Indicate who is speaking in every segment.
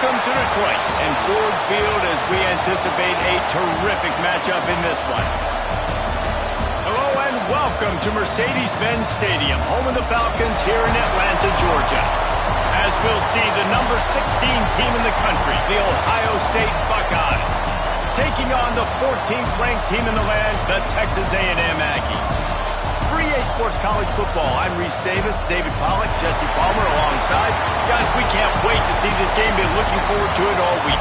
Speaker 1: welcome to Detroit and Ford Field as we anticipate a terrific matchup in this one. Hello and welcome to Mercedes-Benz Stadium, home of the Falcons here in Atlanta, Georgia. As we'll see the number 16 team in the country, the Ohio State Buckeyes, taking on the 14th ranked team in the land, the Texas A&M Aggies. For EA Sports College Football, I'm Reese Davis, David Pollack, Jesse Palmer alongside. Guys, we can't wait to see this game. Been looking forward to it all week.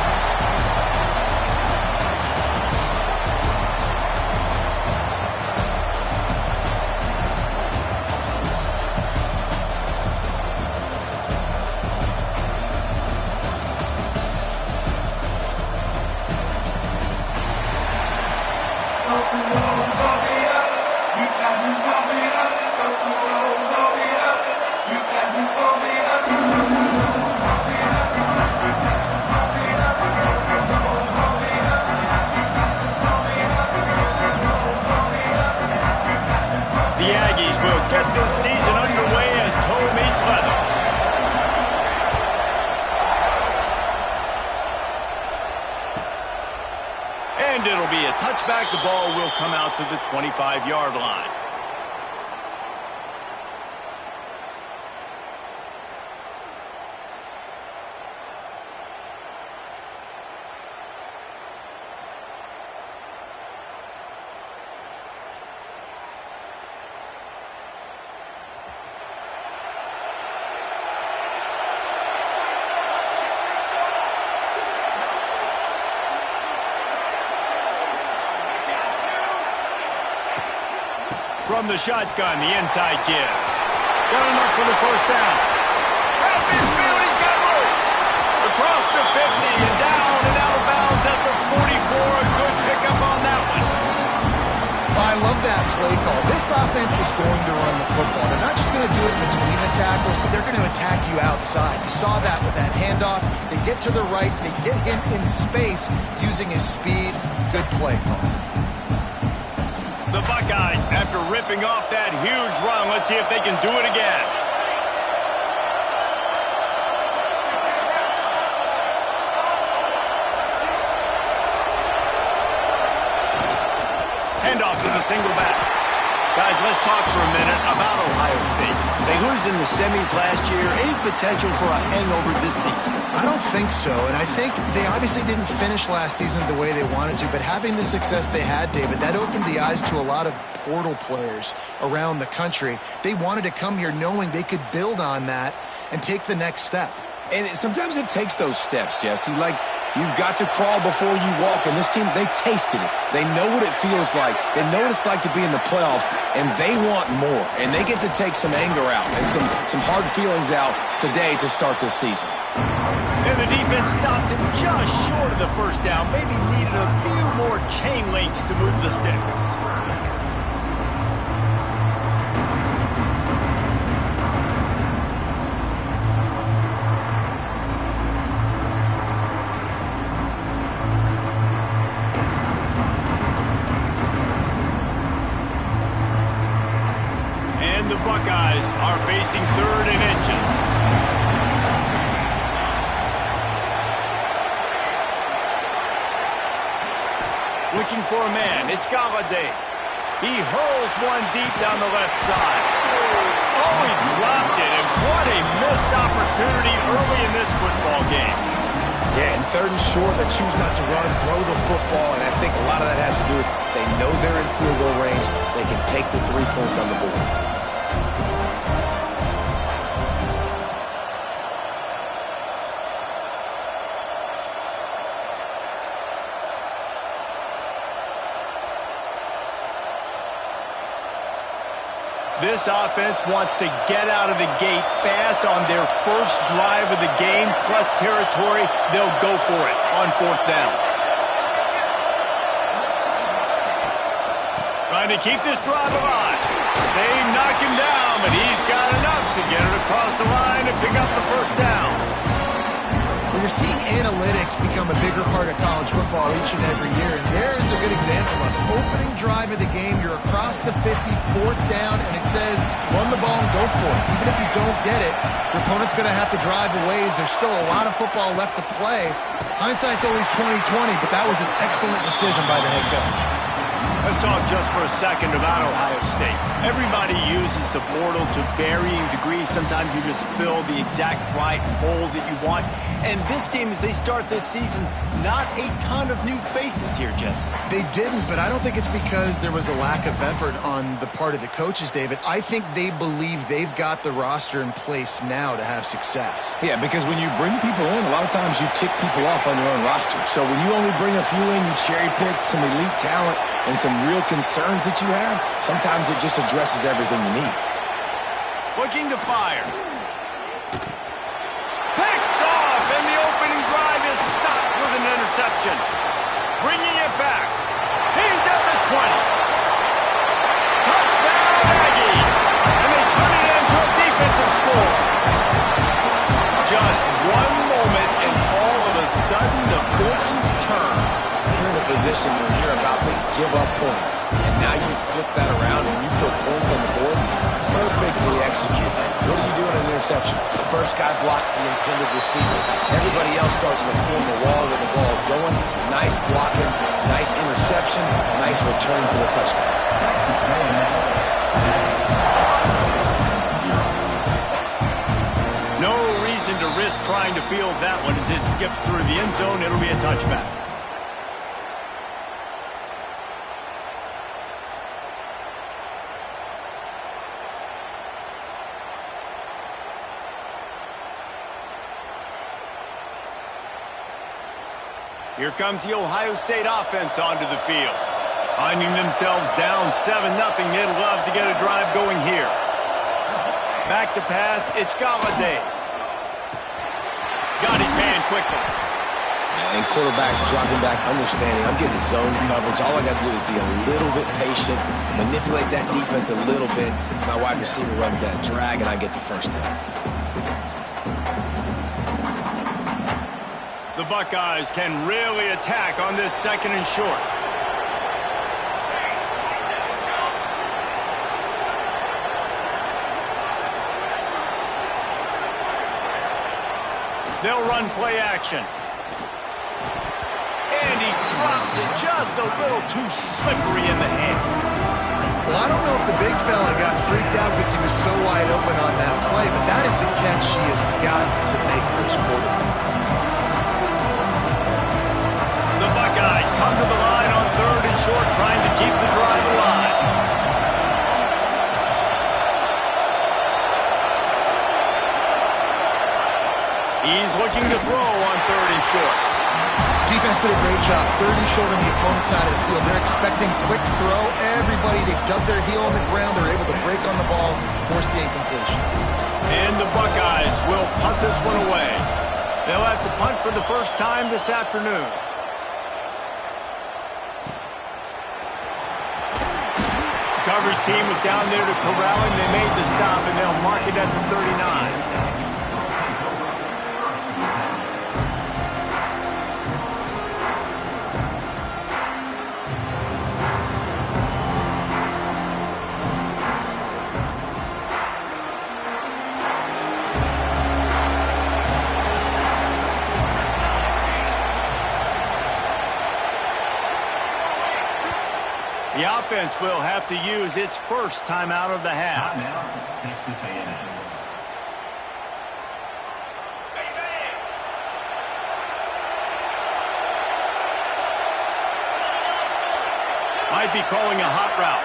Speaker 1: It'll be a touchback. The ball will come out to the 25-yard line. From the shotgun, the inside give. Got enough for the first down. At midfield, he's got room. Across the 50 and down and out of bounds at the 44. A good pickup on that one.
Speaker 2: I love that play call. This offense is going to run the football. They're not just going to do it between the tackles, but they're going to attack you outside. You saw that with that handoff. They get to the right. They get him in space using his speed. Good play call.
Speaker 1: The Buckeyes, after ripping off that huge run, let's see if they can do it again. Handoff to the single back. Guys, let's talk for a minute about Ohio State. They lose in the semis last year. Any potential for a hangover this season?
Speaker 2: I don't think so, and I think they obviously didn't finish last season the way they wanted to, but having the success they had, David, that opened the eyes to a lot of portal players around the country. They wanted to come here knowing they could build on that and take the next step.
Speaker 3: And sometimes it takes those steps, Jesse. Like, you've got to crawl before you walk, and this team, they tasted it. They know what it feels like. They know what it's like to be in the playoffs, and they want more. And they get to take some anger out and some hard feelings out today to start this season.
Speaker 1: And the defense stops him just short of the first down. Maybe needed a few more chain links to move the sticks. The Buckeyes are facing 3rd and inches. Looking for a man. It's Galladay. He hurls one deep down the left side. Oh, he dropped it, and what a missed opportunity early in this football game.
Speaker 3: Yeah, and 3rd and short, they choose not to run, throw the football, and I think a lot of that has to do with they know they're in field goal range. They can take the 3 points on the board.
Speaker 1: This offense wants to get out of the gate fast on their first drive of the game, plus territory. They'll go for it on 4th down. Trying to keep this drive alive. They knock him down, but he's got enough to get it across the line and pick up the first down.
Speaker 3: When
Speaker 2: You're seeing analytics become a bigger part of college football each and every year, and there's a good example of it. Opening drive of the game, you're across the 50, 4th down, and it says run the ball and go for it. Even if you don't get it, your opponent's going to have to drive a ways. There's still a lot of football left to play. Hindsight's always 20/20, but that was an excellent decision by the head coach.
Speaker 1: Let's talk just for a second about Ohio State. Everybody uses the portal to varying degrees. Sometimes you just fill the exact right hole that you want. And this team, as they start this season, not a ton of new faces here, Jesse.
Speaker 2: They didn't, but I don't think it's because there was a lack of effort on the part of the coaches, David. I think they believe they've got the roster in place now to have success.
Speaker 3: Yeah, because when you bring people in, a lot of times you tick people off on your own roster. So when you only bring a few in, you cherry pick some elite talent and some real concerns that you have, sometimes it just addresses everything you need.
Speaker 1: Looking to fire. Picked off, and the opening drive is stopped with an interception. Bringing it back. He's at the 20. Touchdown, Aggies. And they turn it into a defensive score. Just one moment, and all of a sudden, the fortunes turn.
Speaker 3: You're in a position where you're about to give up points, and now you flip that around and you put points on the board. Perfectly executed. What do you do in an interception? The first guy blocks the intended receiver. Everybody else starts to form a wall where the ball's going. Nice blocking, nice interception, nice return for the touchdown.
Speaker 1: No reason to risk trying to field that one as it skips through the end zone. It'll be a touchback. Here comes the Ohio State offense onto the field. Finding themselves down 7-0, they'd love to get a drive going here. Back to pass, it's Galladay. Got his man quickly.
Speaker 3: And quarterback dropping back, understanding, I'm getting zone coverage. All I got to do is be a little bit patient, manipulate that defense a little bit. My wide receiver runs that drag, and I get the first down.
Speaker 1: The Buckeyes can really attack on this 2nd and short. They'll run play action. And he drops it just a little too slippery in the hands.
Speaker 2: Well, I don't know if the big fella got freaked out because he was so wide open on that play, but that is a catch he has got to make for his quarterback.
Speaker 1: The Buckeyes come to the line on 3rd and short, trying to keep the drive alive. He's looking to throw on 3rd and short.
Speaker 2: Defense did a great job. 3rd and short on the opponent's side of the field. They're expecting quick throw. Everybody, they dug their heel on the ground. They're able to break on the ball, force the incompletion.
Speaker 1: And the Buckeyes will punt this one away. They'll have to punt for the first time this afternoon. Coverage team was down there to corral him. They made the stop, and they'll mark it at the 39. The offense will have to use its first timeout of the half.
Speaker 4: Texas A&M.
Speaker 1: Might be calling a hot route.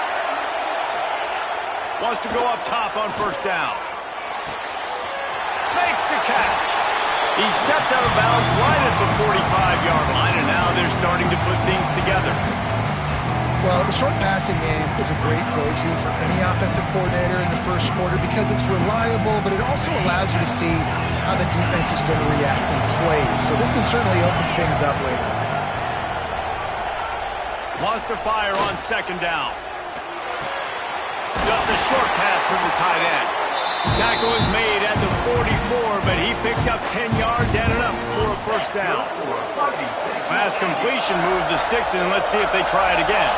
Speaker 1: Wants to go up top on 1st down. Makes the catch. He steps out of bounds right at the 45-yard line, and now they're starting to put things together.
Speaker 2: Well, the short passing game is a great go-to for any offensive coordinator in the first quarter because it's reliable, but it also allows you to see how the defense is going to react and play. So this can certainly open things up later.
Speaker 1: Wants to fire on 2nd down. Just a short pass to the tight end. Tackle is made at the 44, but he picked up 10 yards and enough for a first down. Pass completion moved the sticks, and let's see if they try it again.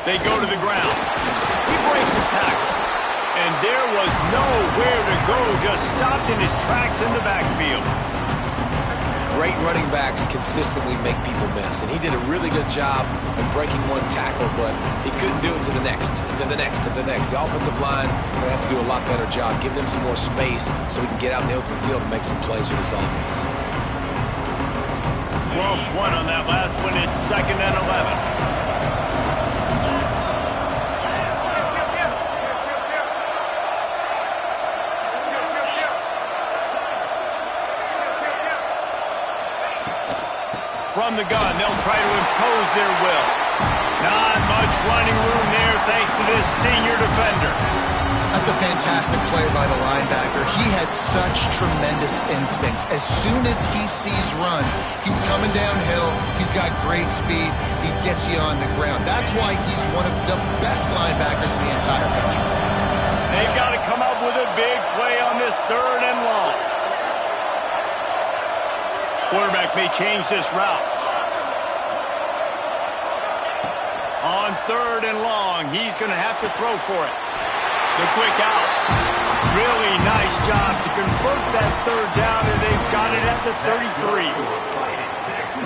Speaker 1: They go to the ground. He breaks the tackle. And there was nowhere to go, just stopped in his tracks in the backfield.
Speaker 3: Great running backs consistently make people miss, and he did a really good job of breaking one tackle, but he couldn't do it to the next, and to the next, and to the next. The offensive line will have to do a lot better job, giving him some more space so he can get out in the open field and make some plays for this offense.
Speaker 1: Lost one on that last one. It's 2nd and 11. From the gun, they'll try to impose their will. Not much running room there thanks to this senior defender.
Speaker 2: That's a fantastic play by the linebacker. He has such tremendous instincts. As soon as he sees run, he's coming downhill. He's got great speed. He gets you on the ground. That's why he's one of the best linebackers in the entire country.
Speaker 1: They've got to come up with a big play on this 3rd and long. Quarterback may change this route. On 3rd and long, he's going to have to throw for it. The quick out. Really nice job to convert that 3rd down, and they've got it at the 33.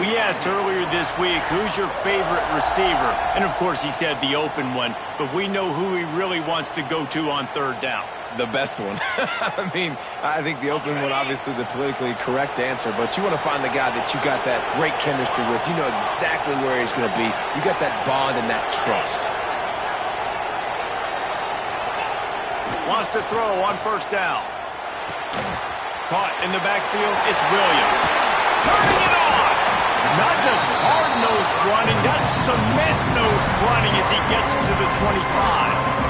Speaker 1: We asked earlier this week, who's your favorite receiver? And, of course, he said the open one, but we know who he really wants to go to on 3rd down.
Speaker 3: The best one. I mean, I think the open one, obviously the politically correct answer, but you want to find the guy that you got that great chemistry with. You know exactly where he's going to be. You got that bond and that trust.
Speaker 1: Wants to throw on 1st down. Caught in the backfield, it's Williams. Turning it on! Not just hard-nosed running, that's cement-nosed running as he gets into the 25.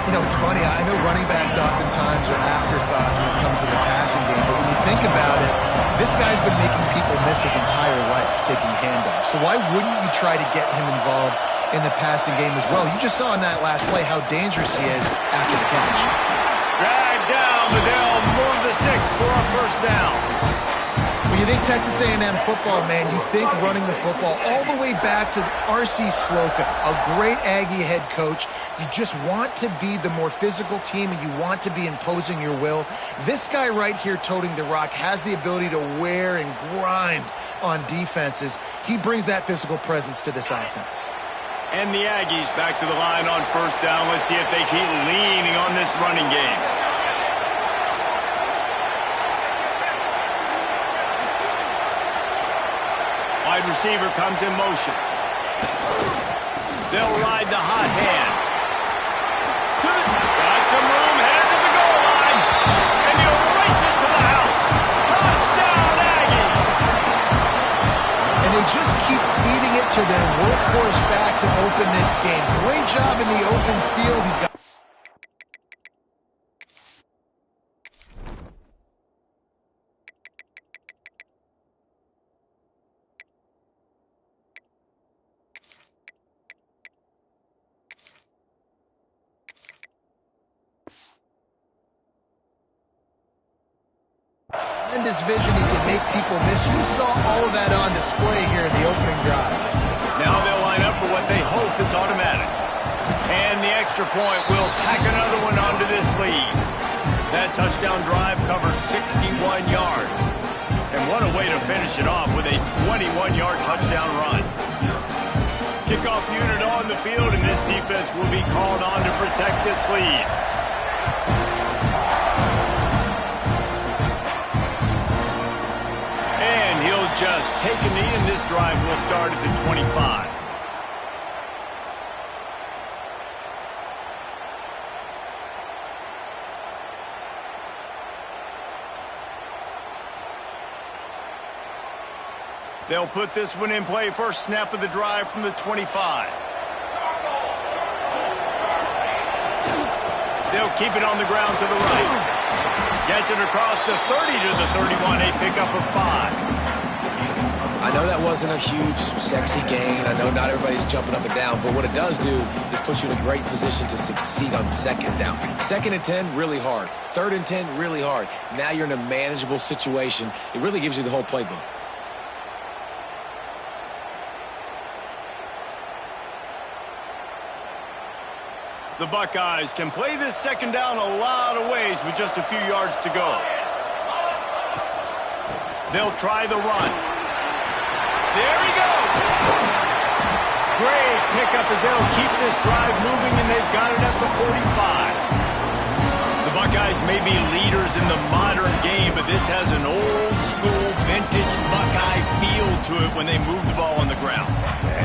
Speaker 2: You know, it's funny. I know running backs oftentimes are afterthoughts when it comes to the passing game, but when you think about it, this guy's been making people miss his entire life taking handoffs. So why wouldn't you try to get him involved in the passing game as well? You just saw in that last play how dangerous he is after the catch.
Speaker 1: Drag down, but they'll move the sticks for a 1st down.
Speaker 2: When you think Texas A&M football, man, you think running the football all the way back to R.C. Slocum, a great Aggie head coach. You just want to be the more physical team, and you want to be imposing your will. This guy right here toting the rock has the ability to wear and grind on defenses. He brings that physical presence to this offense.
Speaker 1: And the Aggies back to the line on 1st down. Let's see if they keep leaning on this running game. Wide receiver comes in motion. They'll ride the hot hand. Got some room, headed to the goal line. And he'll race it to the house. Touchdown, Aggie.
Speaker 2: And they just keep feeding it to their workhorse back to open this game. Great job in the open field. He's got tremendous vision. He can make people miss. You saw all of that on display here in the opening drive.
Speaker 1: Now they'll line up for what they hope is automatic. And the extra point will tack another one onto this lead. That touchdown drive covered 61 yards. And what a way to finish it off with a 21-yard touchdown run. Kickoff unit on the field, and this defense will be called on to protect this lead. And he'll just take a knee, and this drive will start at the 25. They'll put this one in play. First snap of the drive from the 25. They'll keep it on the ground to the right. Gets it across the 30 to the 31. A pickup of 5.
Speaker 3: I know that wasn't a huge, sexy gain. I know not everybody's jumping up and down, but what it does do is put you in a great position to succeed on second down. 2nd and 10, really hard. 3rd and 10, really hard. Now you're in a manageable situation. It really gives you the whole playbook.
Speaker 1: The Buckeyes can play this 2nd down a lot of ways with just a few yards to go. They'll try the run. There he goes. Great pickup as they'll keep this drive moving, and they've got it at the 45. The Buckeyes may be leaders in the modern game, but this has an old-school, vintage Buckeye feel to it when they move the ball on the ground.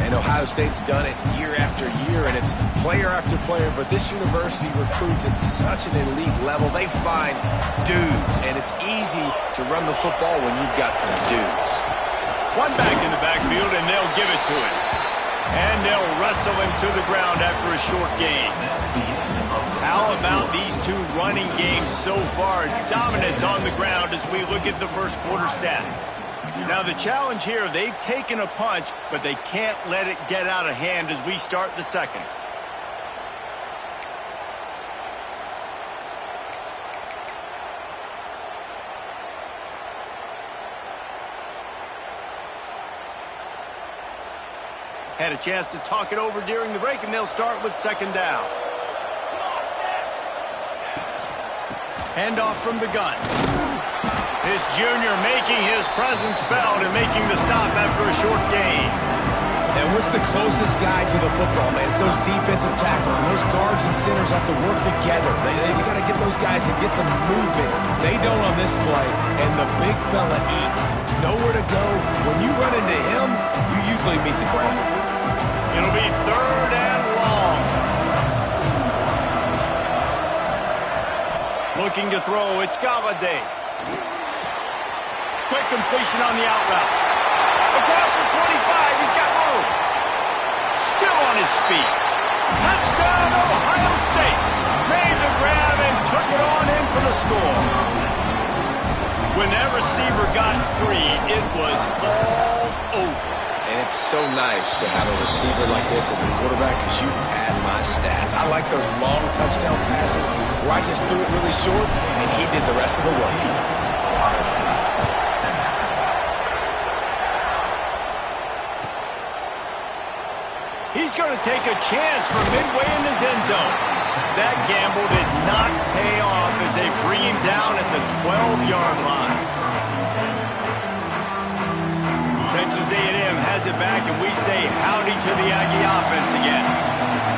Speaker 3: And Ohio State's done it year after year, and it's player after player, but this university recruits at such an elite level. They find dudes, and it's easy to run the football when you've got some dudes.
Speaker 1: One back in the backfield, and they'll give it to him. And they'll wrestle him to the ground after a short gain. How about these two running games so far? Dominance on the ground as we look at the first quarter stats. Now the challenge here, they've taken a punch, but they can't let it get out of hand as we start the second. Had a chance to talk it over during the break, and they'll start with 2nd down. Handoff from the gun. This junior making his presence felt and making the stop after a short gain.
Speaker 3: And what's the closest guy to the football, man? It's those defensive tackles, and those guards and centers have to work together. They got to get those guys and get some movement. They don't on this play, and the big fella eats. Nowhere to go. When you run into him, you usually meet the ground.
Speaker 1: It'll be 3rd and long. Looking to throw, it's Galladay. Quick completion on the out route. Across the 25, he's got room. Still on his feet. Touchdown, Ohio State. Made the grab and took it on in for the score. When that receiver got 3, it was all over.
Speaker 3: And it's so nice to have a receiver like this as a quarterback because you pad my stats. I like those long touchdown passes where I just threw it really short and he did the rest of the work.
Speaker 1: He's going to take a chance from midway in his end zone. That gamble did not pay off as they bring him down at the 12-yard line. Texas A&M has it back, and we say howdy to the Aggie offense again.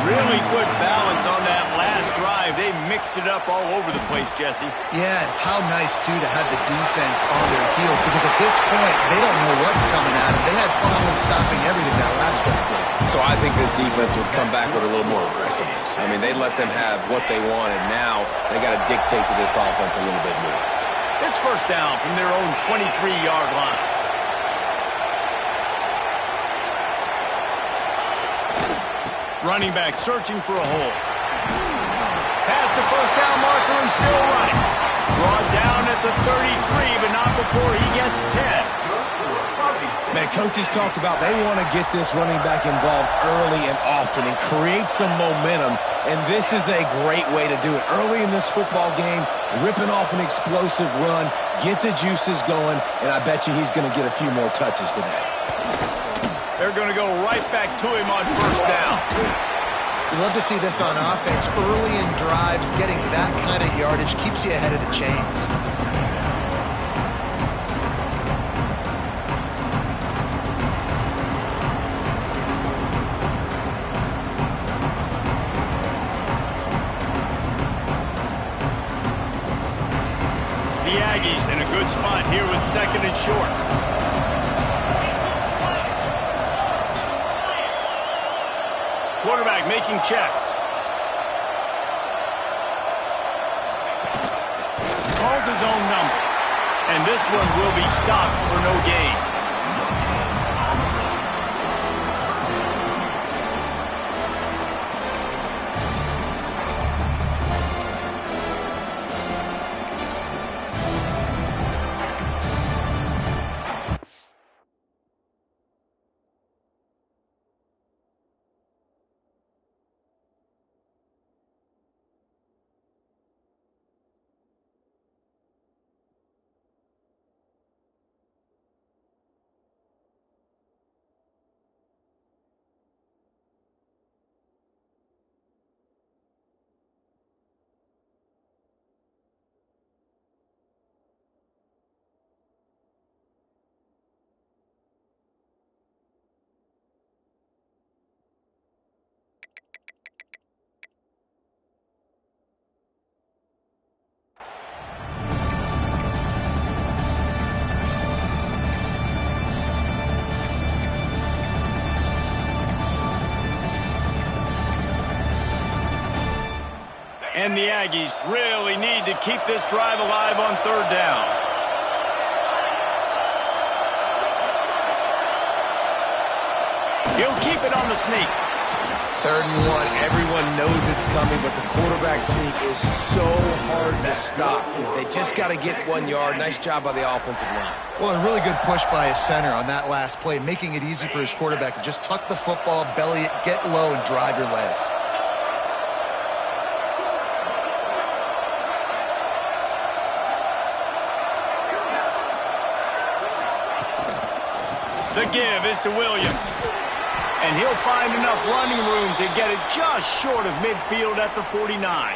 Speaker 1: Really good balance on that last drive. They mixed it up all over the place, Jesse.
Speaker 2: Yeah, and how nice, too, to have the defense on their heels, because at this point, they don't know what's coming at them. They had problems stopping everything that last drive.
Speaker 3: So I think this defense would come back with a little more aggressiveness. I mean, they let them have what they want, and now they got to dictate to this offense a little bit more.
Speaker 1: It's 1st down from their own 23-yard line. Running back searching for a hole. Past the 1st down marker and still running. Brought down at the 33, but not before he gets 10.
Speaker 3: Man, coaches talked about they want to get this running back involved early and often and create some momentum, and this is a great way to do it. Early in this football game, ripping off an explosive run, get the juices going, and I bet you he's going to get a few more touches today.
Speaker 1: They're going to go right back to him on 1st down.
Speaker 2: You love to see this on offense. Early in drives, getting that kind of yardage keeps you ahead of the chains.
Speaker 1: The Aggies in a good spot here with 2nd and short. Quarterback making checks. Calls his own number. And this one will be stopped for no gain. And the Aggies really need to keep this drive alive on third down. He'll keep it on the sneak.
Speaker 3: 3rd and 1. Everyone knows it's coming, but the quarterback sneak is so hard to stop. They just got to get 1 yard. Nice job by the offensive line.
Speaker 2: Well, a really good push by his center on that last play, making it easy for his quarterback to just tuck the football, belly it, get low, and drive your legs.
Speaker 1: The give is to Williams. And he'll find enough running room to get it just short of midfield at the 49.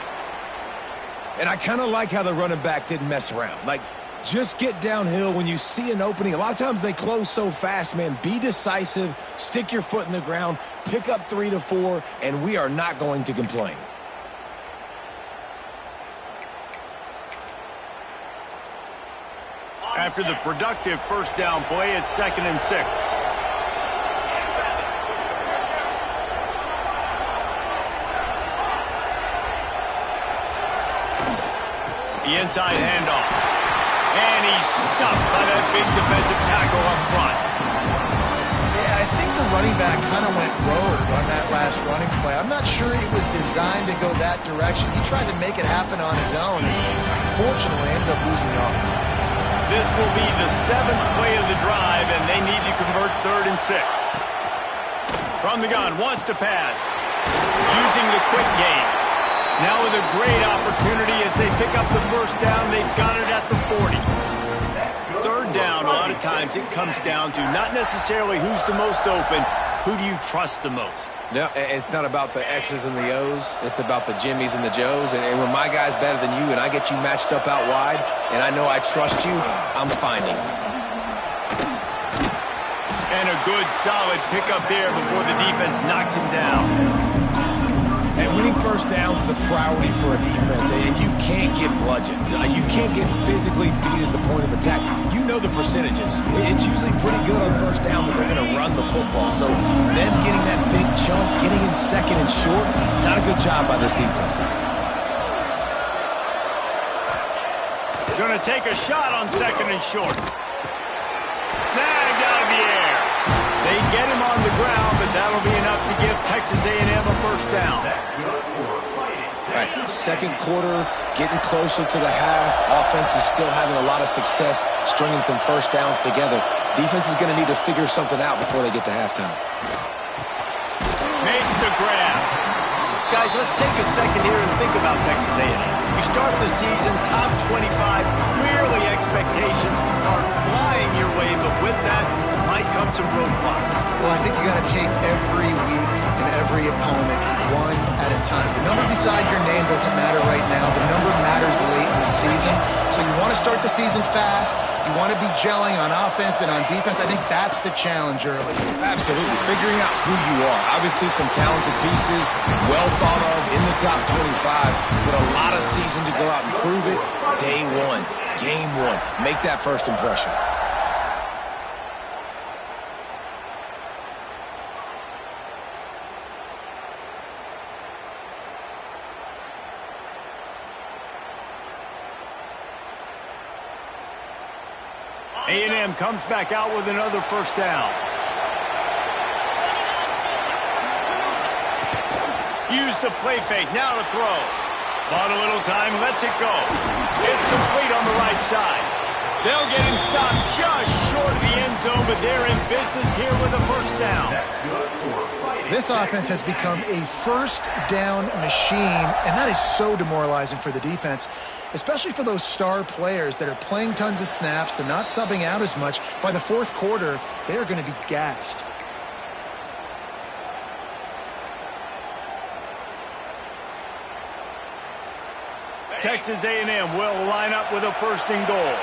Speaker 3: And I kind of like how the running back didn't mess around. Like, just get downhill when you see an opening. A lot of times they close so fast, man. Be decisive, stick your foot in the ground, pick up 3 to 4, and we are not going to complain.
Speaker 1: After the productive first down play, it's 2nd and 6. The inside handoff. And he's stuffed by that big defensive tackle up front.
Speaker 2: Yeah, I think the running back kind of went rogue on that last running play. I'm not sure it was designed to go that direction. He tried to make it happen on his own, and unfortunately ended up losing yards.
Speaker 1: This will be the 7th play of the drive, and they need to convert 3rd and 6. From the gun, wants to pass. Using the quick game. Now with a great opportunity as they pick up the first down, they've got it at the 40. 3rd down, a lot of times it comes down to not necessarily who's the most open, who do you trust the most?
Speaker 3: No, it's not about the X's and the O's. It's about the Jimmys and the Joes. And when my guy's better than you and I get you matched up out wide and I know I trust you, I'm finding you.
Speaker 1: And a good, solid pickup there before the defense knocks him down.
Speaker 3: And winning first downs is a priority for a defense, and you can't get bludgeoned. You can't get physically beat at the point of attack. You know the percentages. It's usually pretty good on first down that they're going to run the football. So them getting that big chunk, getting in 2nd and short, not a good job by this defense.
Speaker 1: Going to take a shot on 2nd and short. Snagged out of the air. They get him on the ground, but that'll be enough to give Texas A&M a first down.
Speaker 3: Right, 2nd quarter, getting closer to the half. Offense is still having a lot of success stringing some first downs together. Defense is going to need to figure something out before they get to halftime.
Speaker 1: Makes the grab. Guys, let's take a second here and think about Texas A&M. You start the season top 25. Clearly expectations are flying your way, but with that might come some roadblocks.
Speaker 2: Well, I think you got to take every week and every opponent one at a time. The number beside your name doesn't matter right now. The number matters late in the season. So you want to start the season fast. You want to be gelling on offense and on defense. I think that's the challenge early.
Speaker 3: Absolutely. Figuring out who you are. Obviously some talented pieces, well thought of in the top 25, but a lot of season to go out and prove it. Day 1, game 1. Make that first impression.
Speaker 1: A&M comes back out with another first down. Use the play fake, now to throw. Bought a little time, lets it go. It's complete on the right side. They'll get him stopped just short of the end zone, but they're in business here with a first down.
Speaker 2: This offense has become a first down machine, and that is so demoralizing for the defense, especially for those star players that are playing tons of snaps. They're not subbing out as much. By the 4th quarter, they are going to be gassed.
Speaker 1: Texas A&M will line up with a 1st and goal.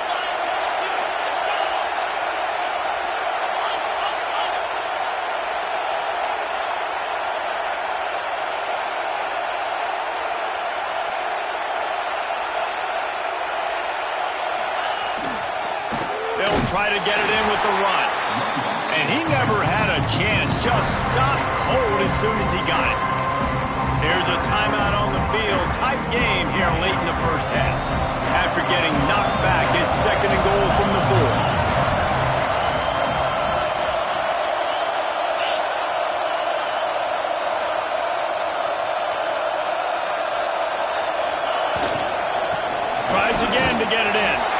Speaker 1: They'll try to get it in with the run. And he never had a chance. Just stopped cold as soon as he got it. Here's calls a timeout on the field. Tight game here late in the first half. After getting knocked back, it's 2nd and goal from the 4. Tries again to get it in.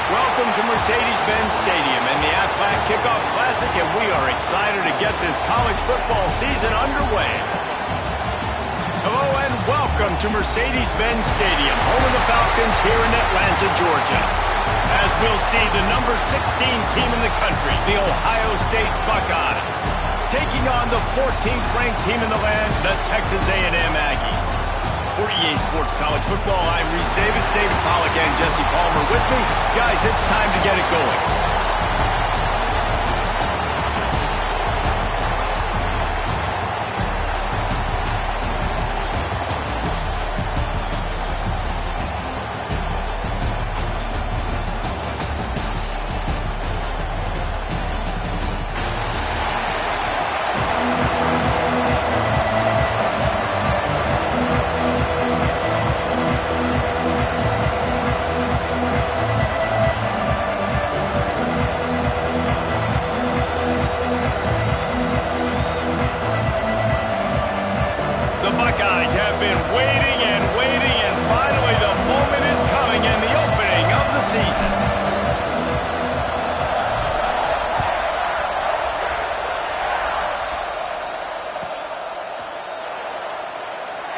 Speaker 1: Welcome to Mercedes-Benz Stadium and the Aflac Kickoff Classic, and we are excited to get this college football season underway. Hello and welcome to Mercedes-Benz Stadium, home of the Falcons here in Atlanta, Georgia. As we'll see, the number 16 team in the country, the Ohio State Buckeyes, taking on the 14th ranked team in the land, the Texas A&M Aggies. For EA Sports College Football, I'm Reese Davis, David Pollack, and Jesse Palmer with me. Guys, it's time to get it going.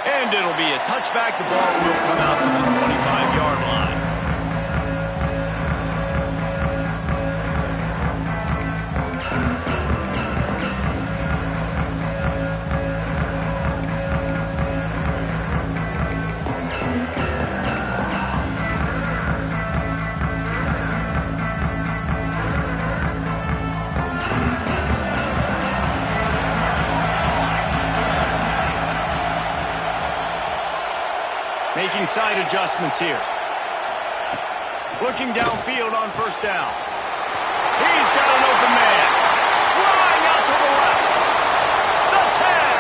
Speaker 1: And it'll be a touchback. The ball will come out to the 25-yard line. Making side adjustments here. Looking downfield on first down. He's got an open man. Flying out to the left. The tag.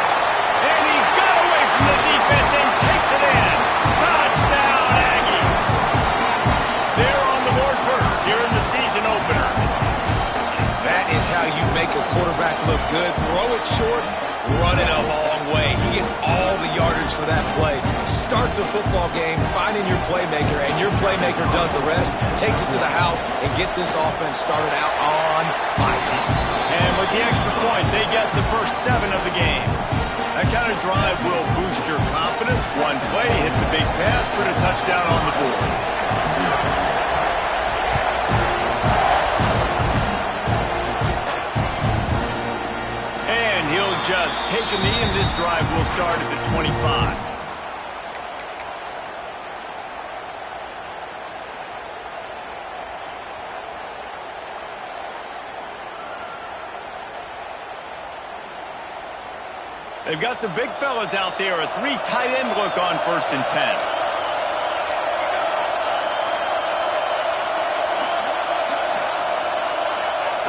Speaker 1: And he got away from the defense and takes it in. Touchdown, Aggie. They're on the board first here in the season opener.
Speaker 3: That is how you make a quarterback look good. Throw it short, run it a long way. He gets all the yardage for that play. Start the football game, finding your playmaker, and your playmaker does the rest, takes it to the house, and gets this offense started out on fire.
Speaker 1: And with the extra point, they get the first 7 of the game. That kind of drive will boost your confidence. One play, hit the big pass, put a touchdown on the board. And And he'll just take a knee, and this drive will start at the 25. They've got the big fellas out there. A 3 tight end look on 1st and 10.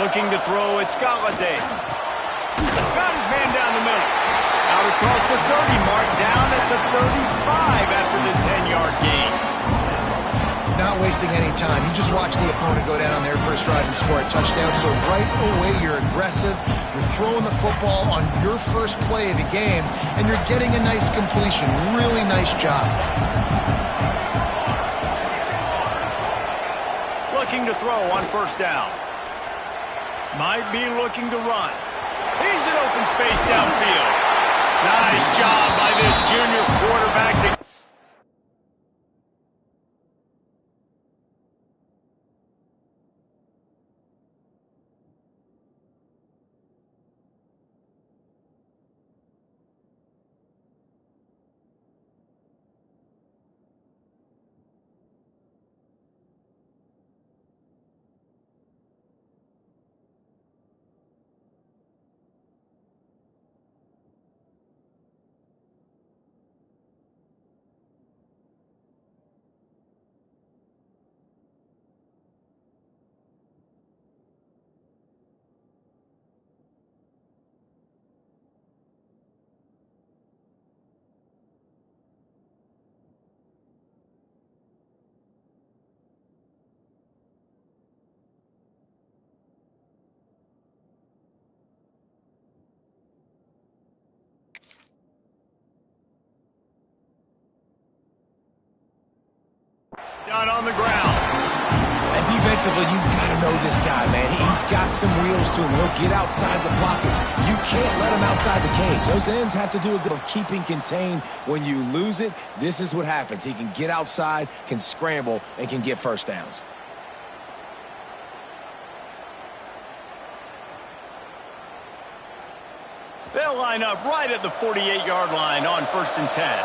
Speaker 1: Looking to throw, it's Galladay. Got his man down the middle. Out across the 30 mark, down at the 35 after the 10-yard gain.
Speaker 2: Not wasting any time. You just watch the opponent go down on their first drive and score a touchdown. So right away, you're aggressive. You're throwing the football on your first play of the game, and you're getting a nice completion. Really nice job.
Speaker 1: Looking to throw on 1st down. Might be looking to run. He's in open space downfield. Nice job by this junior quarterback to... Down on the ground.
Speaker 3: And defensively, you've got to know this guy, man. He's got some wheels to him. He'll get outside the pocket. You can't let him outside the cage. Those ends have to do a good of keeping contained. When you lose it, this is what happens. He can get outside, can scramble, and can get 1st downs.
Speaker 1: They'll line up right at the 48-yard line on 1st and 10.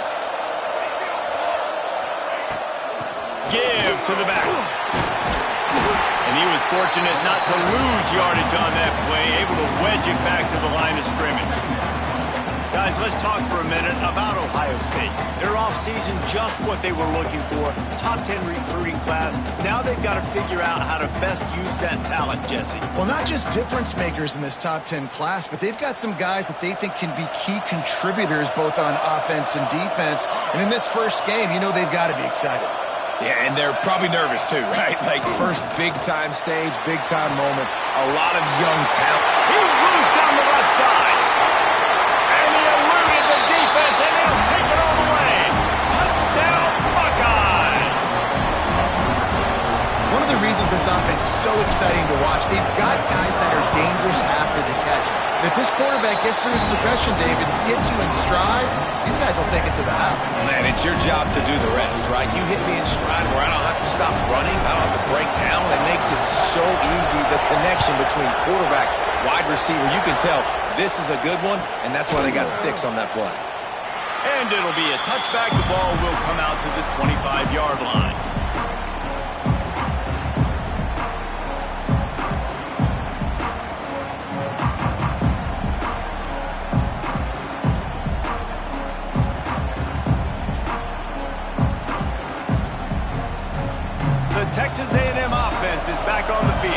Speaker 1: Give to the back. And he was fortunate not to lose yardage on that play, able to wedge it back to the line of scrimmage. Guys, let's talk for a minute about Ohio State. Their offseason, just what they were looking for. Top 10 recruiting class. Now they've got to figure out how to best use that talent, Jesse.
Speaker 2: Well, not just difference makers in this top 10 class, but they've got some guys that they think can be key contributors both on offense and defense. And in this first game, you know they've got to be excited.
Speaker 3: Yeah, and they're probably nervous too, right? Like first big-time stage, big-time moment. A lot of young talent.
Speaker 1: He's loose down the left side. And he eluded the defense, and he'll take it all the way. Touchdown, Buckeyes!
Speaker 2: One of the reasons this offense is so exciting to watch, they've got guys that are dangerous after the catch. And if this quarterback gets through his progression, David, hits you in stride, these guys will take it to the house.
Speaker 3: Man, it's your job to do the rest, right? You hit me in stride where I don't have to stop running, I don't have to break down. It makes it so easy, the connection between quarterback, wide receiver. You can tell this is a good one, and that's why they got 6 on that play.
Speaker 1: And it'll be a touchback. The ball will come out to the 25-yard line. Texas A&M offense is back on the field.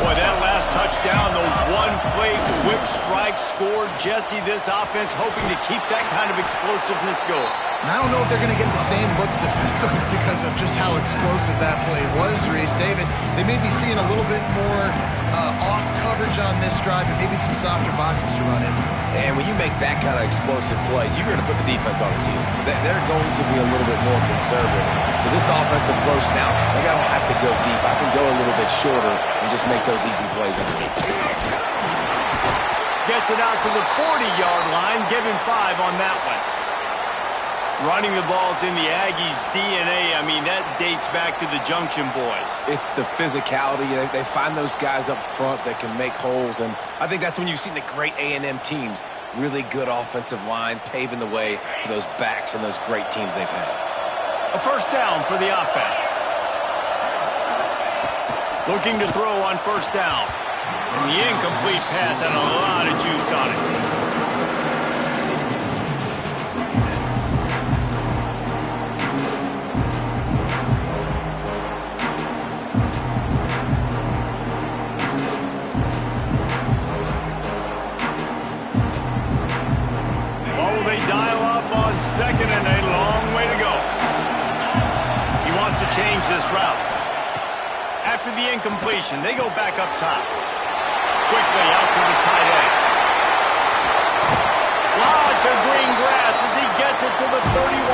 Speaker 1: Boy, that last touchdown, the one-play whip strike scored. Jesse, this offense hoping to keep that kind of explosiveness going.
Speaker 2: And I don't know if they're going to get the same looks defensively because of just how explosive that play was, Reese. David, they may be seeing a little bit more off coverage on this drive and maybe some softer boxes to run into.
Speaker 3: And when you make that kind of explosive play, you're going to put the defense on its heels. They're going to be a little bit more conservative. So this offensive approach now, maybe I don't have to go deep. I can go a little bit shorter and just make those easy plays underneath.
Speaker 1: Gets it out to the 40-yard line. Give him 5 on that one. Running the ball's in the Aggies' DNA. I mean, that dates back to the Junction Boys.
Speaker 3: It's the physicality. They find those guys up front that can make holes, and I think that's when you've seen the great A&M teams. Really good offensive line, paving the way for those backs and those great teams they've had.
Speaker 1: A first down for the offense. Looking to throw on first down. And the incomplete pass had a lot of juice on it. Dial up on second and a long way to go. He wants to change this route. After the incompletion, they go back up top. Quickly out to the tight end. Lots of green grass as he gets it to the 31.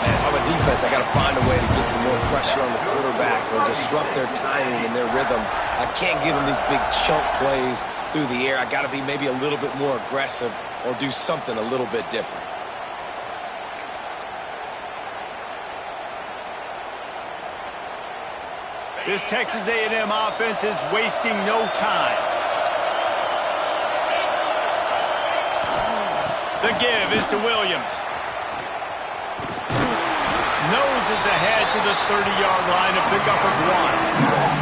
Speaker 3: Man, if I'm a defense, I got to find a way to get some more pressure on the quarterback or disrupt their timing and their rhythm. I can't give them these big chunk plays through the air. I got to be maybe a little bit more aggressive or do something a little bit different.
Speaker 1: This Texas A&M offense is wasting no time. The give is to Williams. Noses ahead to the 30-yard line, a pickup of 1.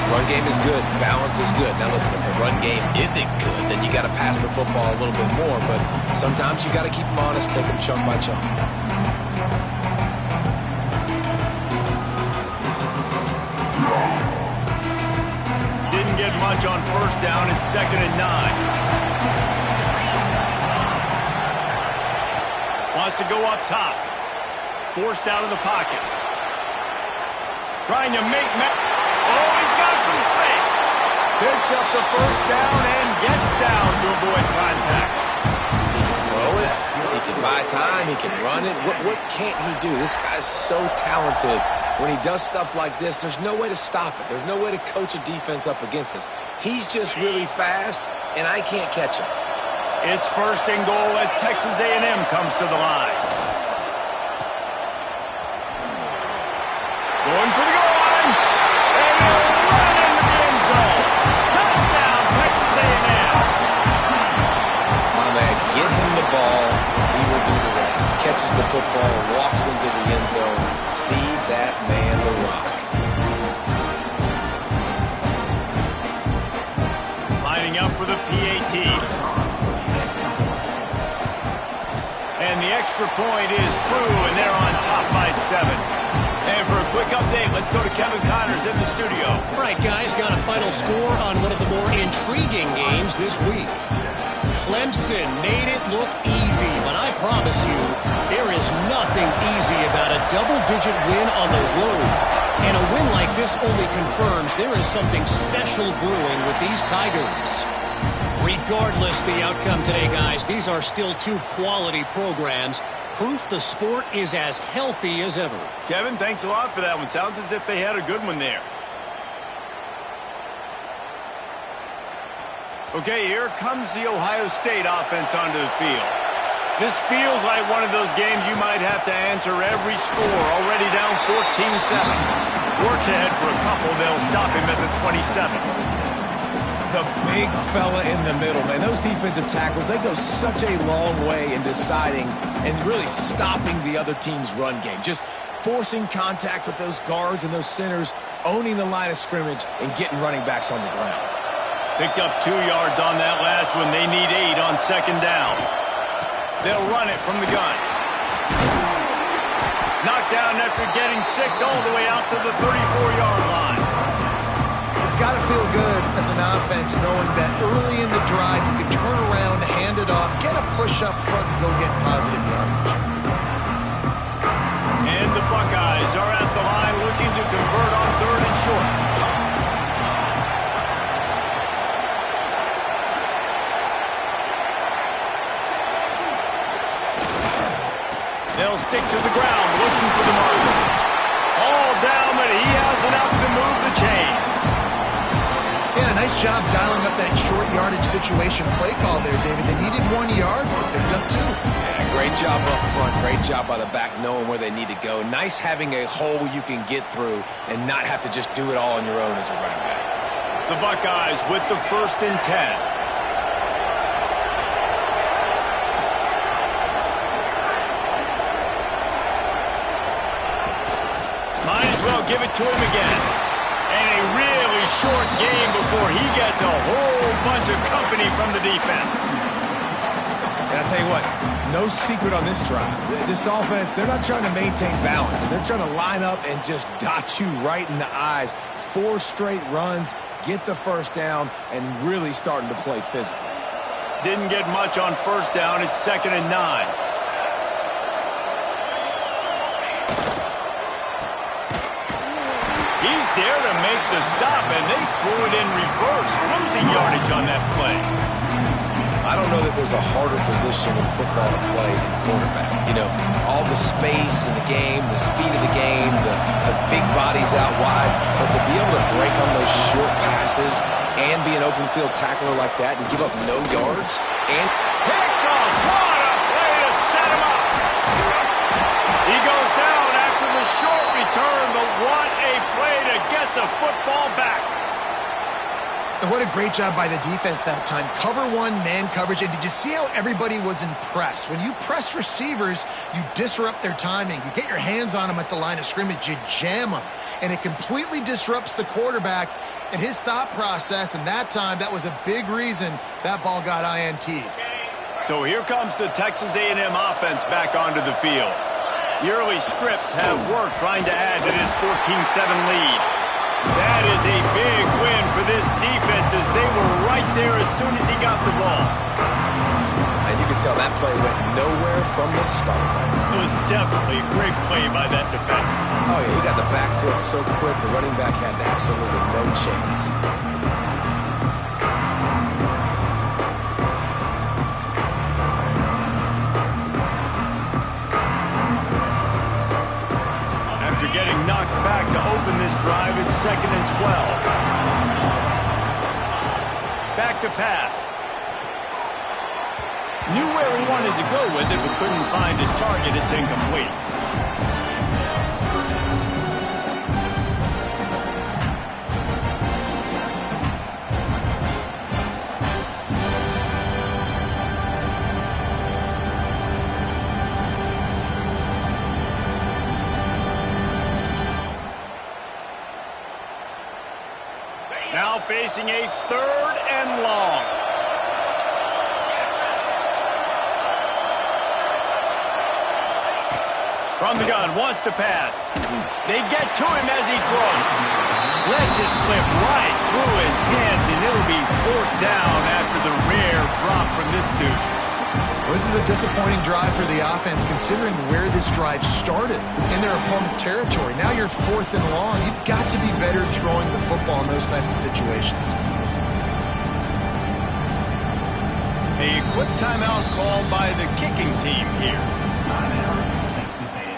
Speaker 3: Run game is good. Balance is good. Now listen, if the run game isn't good, then you got to pass the football a little bit more. But sometimes you got to keep them honest, take them chunk by chunk.
Speaker 1: Didn't get much on first down. It's 2nd and 9. Wants to go up top. Forced out of the pocket. Trying to make... Oh, he's got some space. Picks up the first down and gets down to avoid contact.
Speaker 3: He can throw it. He can buy time. He can run it. What can't he do? This guy's so talented. When he does stuff like this, there's no way to stop it. There's no way to coach a defense up against this. He's just really fast, and I can't catch him.
Speaker 1: It's 1st and goal as Texas A&M comes to the line. Going for the goal line. And he'll run into the end zone. Touchdown, Texas A&M.
Speaker 3: My man, get him the ball. He will do the rest. Catches the football, walks into the end zone. Feed that man the rock.
Speaker 1: Lining up for the PAT. And the extra point is true, and they're on top by 7. And for a quick update, let's go to Kevin Connors in the studio.
Speaker 5: All right, guys, got a final score on one of the more intriguing games this week. Clemson made it look easy, but I promise you, there is nothing easy about a double-digit win on the road. And a win like this only confirms there is something special brewing with these Tigers. Regardless the outcome today, guys, these are still two quality programs. Proof the sport is as healthy as ever.
Speaker 1: Kevin, thanks a lot for that one. Sounds as if they had a good one there. Okay, here comes the Ohio State offense onto the field. This feels like one of those games you might have to answer every score. Already down 14-7. Works ahead for a couple. They'll stop him at the 27.
Speaker 3: The big fella in the middle, man. Those defensive tackles, they go such a long way in deciding and really stopping the other team's run game. Just forcing contact with those guards and those centers, owning the line of scrimmage, and getting running backs on the ground.
Speaker 1: Picked up 2 yards on that last one. They need 8 on 2nd down. They'll run it from the gun. Knocked down after getting 6 all the way out to the 34-yard line.
Speaker 2: It's got to feel good as an offense knowing that early in the drive you can turn around, hand it off, get a push up front, and go get positive yardage.
Speaker 1: And the Buckeyes are at the line looking to convert on 3rd and short. They'll stick to the ground looking for the marker. All down, but he has enough to move the chains.
Speaker 2: Yeah, nice job dialing up that short yardage situation play call there, David. They needed 1 yard, but picked up 2.
Speaker 3: Yeah, Great job up front. Great job by the back knowing where they need to go. Nice having a hole you can get through and not have to just do it all on your own as a running back.
Speaker 1: The Buckeyes with the 1st and 10. Might as well give it to him again. And a really short game before he gets a whole bunch of company from the defense.
Speaker 3: And I'll tell you what, no secret on this drive. This offense, they're not trying to maintain balance. They're trying to line up and just dot you right in the eyes. 4 straight runs, get the first down, and really starting to play physical.
Speaker 1: Didn't get much on first down. It's 2nd and 9. He's there to make the stop, and they threw it in reverse, losing yardage on that play.
Speaker 3: I don't know that there's a harder position in football to play than quarterback. You know, all the space in the game, the speed of the game, the big bodies out wide. But to be able to break on those short passes and be an open field tackler like that and give up no yards. And
Speaker 1: here goes. What a play to set him up. He goes down after the short return, but what a play to get the football back.
Speaker 2: And what a great job by the defense that time. Cover 1, man coverage. And did you see how everybody was impressed? When you press receivers, you disrupt their timing. You get your hands on them at the line of scrimmage. You jam them. And it completely disrupts the quarterback and his thought process. And that time, that was a big reason that ball got INT'd.
Speaker 1: So here comes the Texas A&M offense back onto the field. The early scripts have worked trying to add to this 14-7 lead. That is a big win for this defense as they were right there as soon as he got the ball.
Speaker 3: And you can tell that play went nowhere from the start.
Speaker 1: It was definitely a great play by that defender.
Speaker 3: Oh, yeah, he got the backfield so quick, the running back had absolutely no chance.
Speaker 1: After getting knocked back to open this drive, it's 2nd and 12. Back to pass. Knew where he wanted to go with it, but couldn't find his target. It's incomplete. Now facing a 3rd and long. From the gun, wants to pass. They get to him as he throws. Lets it slip right through his hands, and it'll be 4th down after the rare drop from this dude.
Speaker 2: Well, this is a disappointing drive for the offense considering where this drive started in their opponent territory. Now you're 4th and long. You've got to be better throwing the football in those types of situations.
Speaker 1: A quick timeout called by the kicking team here.
Speaker 4: Texas A&M.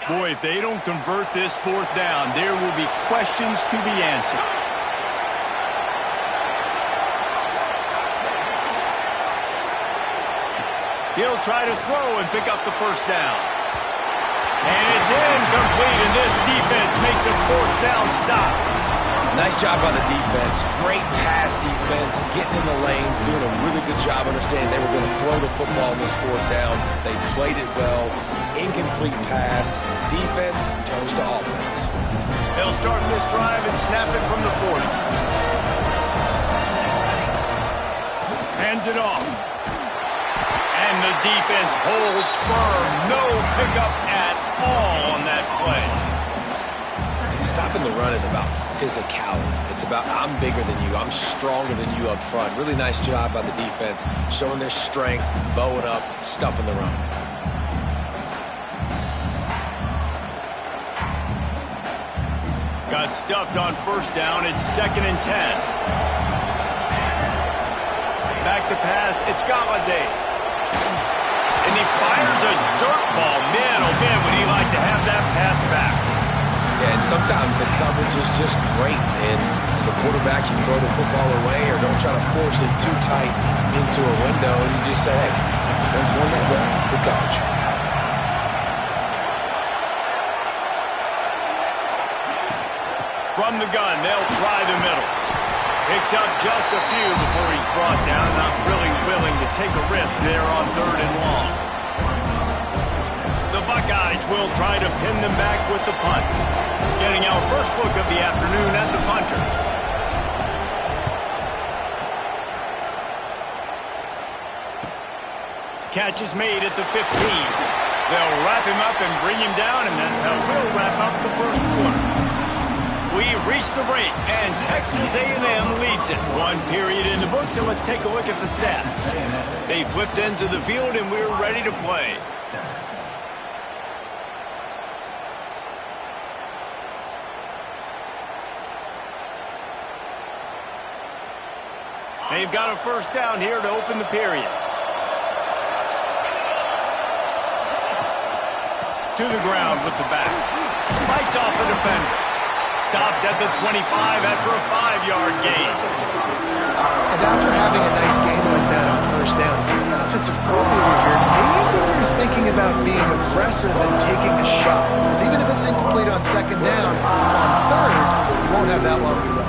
Speaker 1: Boy, if they don't convert this 4th down, there will be questions to be answered. He'll try to throw and pick up the 1st down. And it's incomplete, and this defense makes a 4th down stop.
Speaker 3: Nice job by the defense. Great pass defense, getting in the lanes, doing a really good job understanding they were going to throw the football in this 4th down. They played it well. Incomplete pass. Defense turns to offense.
Speaker 1: They'll start this drive and snap it from the 40. Hands it off. And the defense holds firm. No pickup at all on that play.
Speaker 3: Stopping the run is about physicality. It's about I'm bigger than you. I'm stronger than you up front. Really nice job by the defense, showing their strength, bowing up, stuffing the run.
Speaker 1: Got stuffed on 1st down. It's 2nd and 10. Back to pass. It's Galladay. And he fires Here's a dirt ball. Man, oh man, would he like to have that pass back.
Speaker 3: Yeah, and sometimes the coverage is just great. And as a quarterback, you throw the football away or don't try to force it too tight into a window, and you just say, hey, defense won that well. Good coverage.
Speaker 1: From the gun, they'll try the middle. Picks up just a few before he's brought down. Not really willing to take a risk there on 3rd and long. The Buckeyes will try to pin them back with the punt. Getting our first look of the afternoon at the punter. Catch is made at the 15. They'll wrap him up and bring him down, and that's how we'll wrap up the first quarter. We've reached the break, and Texas A&M leads it. 1 period in the books, and let's take a look at the stats. They flipped into the field, and we're ready to play. They've got a first down here to open the period. To the ground with the back. Fights off the defender. Stopped at the 25 after a 5-yard gain.
Speaker 2: And after having a nice gain like that on first down, if you're the offensive coordinator here, maybe you're thinking about being aggressive and taking a shot. Because even if it's incomplete on 2nd down, on 3rd, you won't have that long to go.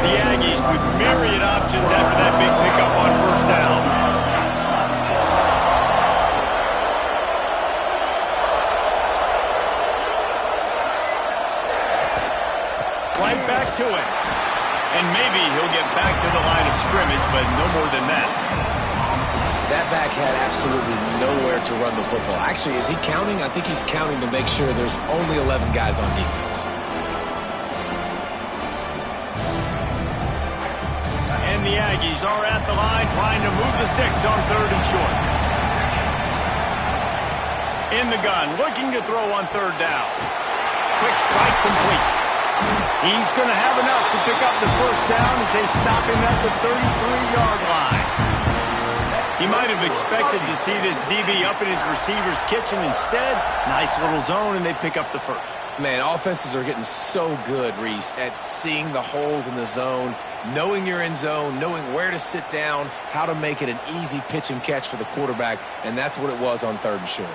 Speaker 1: The Aggies with myriad options after that big pickup on first down. Right back to it. And maybe he'll get back to the line of scrimmage, but no more than that.
Speaker 3: That back had absolutely nowhere to run the football. Actually, is he counting? I think he's counting to make sure there's only 11 guys on defense.
Speaker 1: And the Aggies are at the line trying to move the sticks on 3rd and short. In the gun, looking to throw on 3rd down. Quick strike complete. He's going to have enough to pick up the first down as they stop him at the 33-yard line. He might have expected to see this DB up in his receiver's kitchen. Instead, nice little zone, and they pick up the first.
Speaker 3: Man, offenses are getting so good, Reese, at seeing the holes in the zone, knowing you're in zone, knowing where to sit down, how to make it an easy pitch and catch for the quarterback, and that's what it was on 3rd and short.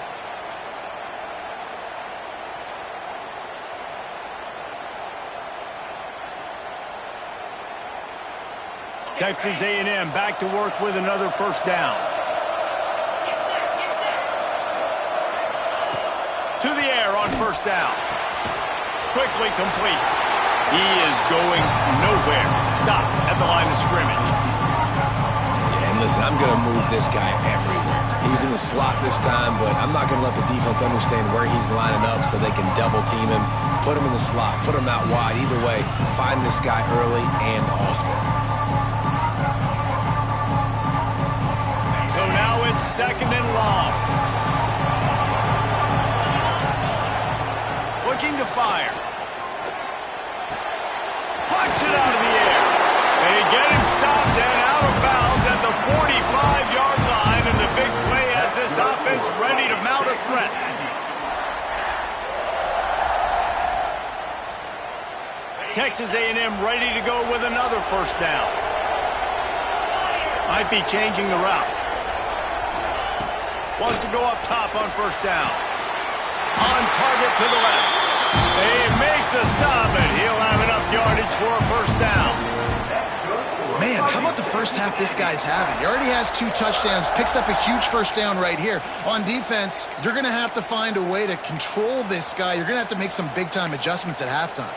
Speaker 1: Texas A&M back to work with another first down. To the air on first down. Quickly complete. He is going nowhere. Stop at the line of scrimmage.
Speaker 3: Yeah, and listen, I'm going to move this guy everywhere. He was in the slot this time, but I'm not going to let the defense understand where he's lining up so they can double team him, put him in the slot, put him out wide. Either way, find this guy early and often.
Speaker 1: 2nd and long. Looking to fire. Punch it out of the air. They get him stopped and out of bounds at the 45-yard line, and the big play has this offense ready to mount a threat. Texas A&M ready to go with another first down. Might be changing the route. Wants to go up top on first down. On target to the left. They make the stop, and he'll have enough yardage for a first down.
Speaker 2: Man, how about the first half this guy's having? He already has 2 touchdowns, picks up a huge first down right here. On defense, you're going to have to find a way to control this guy. You're going to have to make some big-time adjustments at halftime.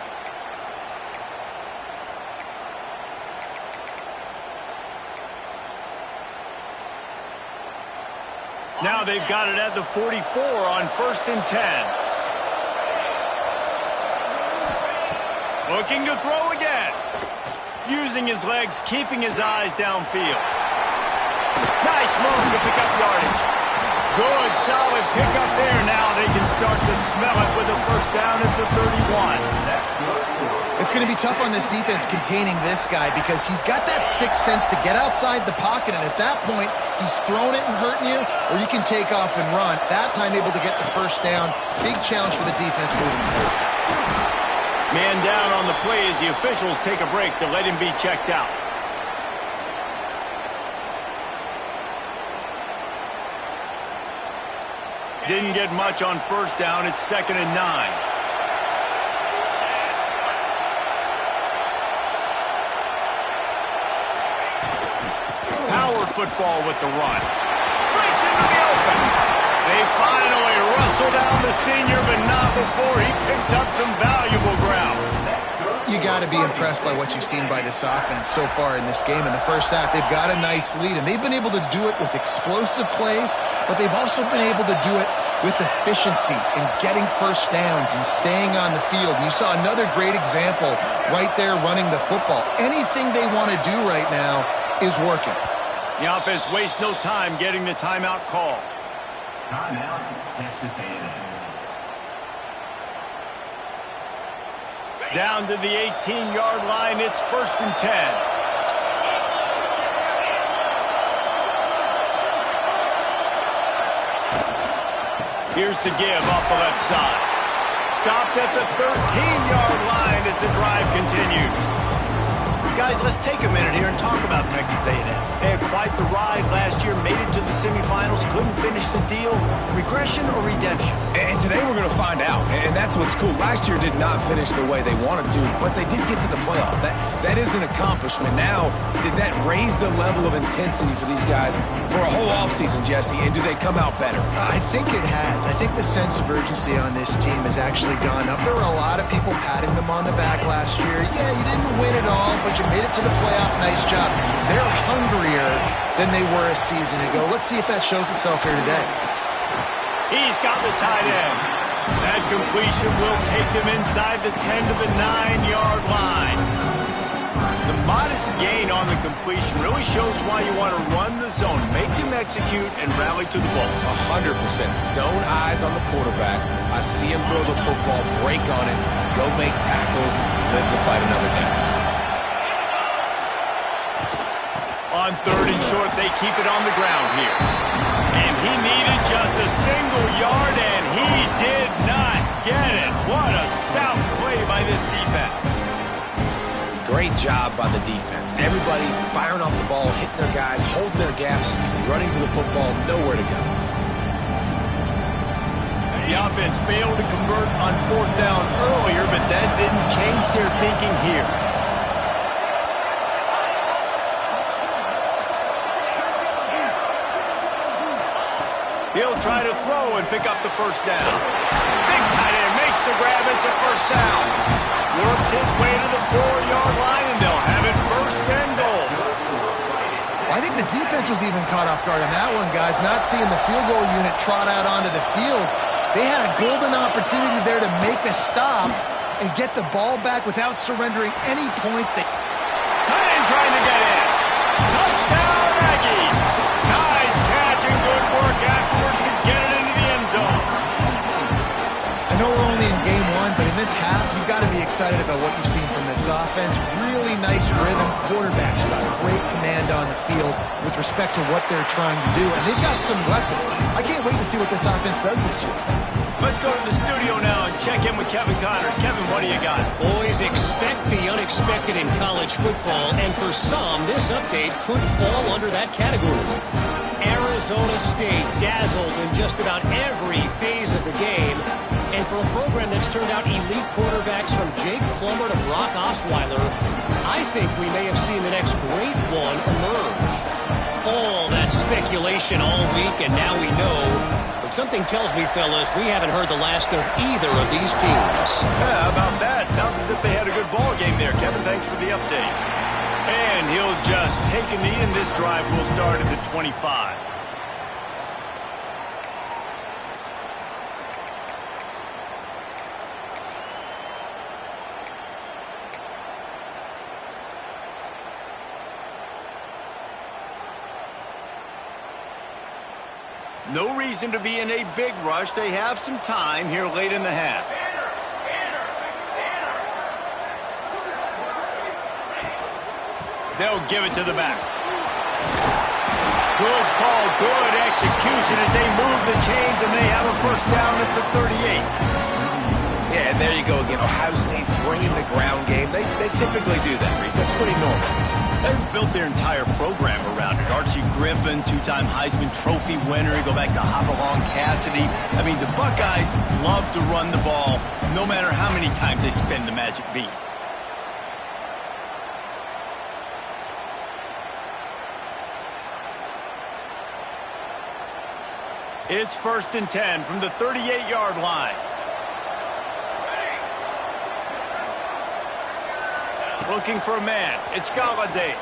Speaker 1: Now they've got it at the 44 on 1st and 10. Looking to throw again. Using his legs, keeping his eyes downfield. Nice move to pick up yardage. Good, solid pickup there. Now they can start to smell it with a first down at the 31.
Speaker 2: It's going to be tough on this defense containing this guy because he's got that sixth sense to get outside the pocket, and at that point, he's throwing it and hurting you, or you can take off and run. That time able to get the first down. Big challenge for the defense moving forward.
Speaker 1: Man down on the play as the officials take a break to let him be checked out. Didn't get much on first down. It's 2nd and 9. Power football with the run. Breaks into the open. They finally rustle down the senior, but not before he picks up some valuable ground.
Speaker 2: You got to be impressed by what you've seen by this offense so far in this game. In the first half, they've got a nice lead, and they've been able to do it with explosive plays, but they've also been able to do it with efficiency and getting first downs and staying on the field. And you saw another great example right there running the football. Anything they want to do right now is working.
Speaker 1: The offense wastes no time getting the timeout call.
Speaker 4: Timeout, Texas A&M.
Speaker 1: Down to the 18-yard line, it's 1st and 10. Here's the give off the left side. Stopped at the 13-yard line as the drive continues. Guys, let's take a minute here and talk about Texas A&M. They had quite the ride last year, made it to the semifinals, couldn't finish the deal. Regression or redemption?
Speaker 3: And today we're going to find out, and that's what's cool. Last year did not finish the way they wanted to, but they did get to the playoff. That is an accomplishment. Now, did that raise the level of intensity for these guys for a whole offseason, Jesse, and do they come out better?
Speaker 2: I think it has. I think the sense of urgency on this team has actually gone up. There were a lot of people patting them on the back last year. Yeah, you didn't win it all, but you made it to the playoff. Nice job. They're hungrier than they were a season ago. Let's see if that shows itself here today.
Speaker 1: He's got the tight end. That completion will take them inside the 10 to the 9-yard line. The modest gain on the completion really shows why you want to run the zone, make them execute, and rally to the ball.
Speaker 3: 100%. Zone eyes on the quarterback. I see him throw the football, break on it, go make tackles, live to fight another down.
Speaker 1: On 3rd and short, they keep it on the ground here. And he needed just a single yard, and he did not get it. What a stout play by this defense.
Speaker 3: Great job by the defense. Everybody firing off the ball, hitting their guys, holding their gaps, running to the football, nowhere to go.
Speaker 1: The offense failed to convert on 4th down earlier, but that didn't change their thinking here. He'll try to throw and pick up the first down. Big tight end makes the grab. It's a first down. Works his way to the 4-yard line, and they'll have it 1st and goal.
Speaker 2: I think the defense was even caught off guard on that one, guys. Not seeing the field goal unit trot out onto the field. They had a golden opportunity there to make a stop and get the ball back without surrendering any points.
Speaker 1: Tight end trying to get in. Touchdown, Aggies. Nice catch and good work afterwards to get it into the end zone.
Speaker 2: I know we're only in game one, but in this half, you've got to be excited about what you've seen from this offense. Really nice rhythm. Quarterbacks got great command on the field with respect to what they're trying to do, and they've got some weapons. I can't wait to see what this offense does this year.
Speaker 1: Let's go to the studio now and check in with Kevin Connors. Kevin, what do you got?
Speaker 5: Boys, expect the unexpected in college football, and for some, this update could fall under that category. Arizona State dazzled in just about every phase of the game, and for a program that's turned out elite quarterbacks from Jake Plummer to Brock Osweiler, I think we may have seen the next great one emerge. All that speculation all week, and now we know. But something tells me, fellas, we haven't heard the last of either of these teams.
Speaker 1: Yeah, how about that? Sounds as if they had a good ball game there. Kevin, thanks for the update. And he'll just take a knee, and this drive will start at the 25. No reason to be in a big rush. They have some time here late in the half. They'll give it to the back. Good call, good execution as they move the chains, and they have a first down at the 38.
Speaker 3: Yeah, and there you go again. Ohio State bringing the ground game. They typically do that, Reese. That's pretty normal.
Speaker 1: They've built their entire program around it. Archie Griffin, two-time Heisman Trophy winner. You go back to Hopalong Cassidy. I mean, the Buckeyes love to run the ball no matter how many times they spin the magic beat. It's 1st and 10 from the 38-yard line. Looking for a man. It's Galladay.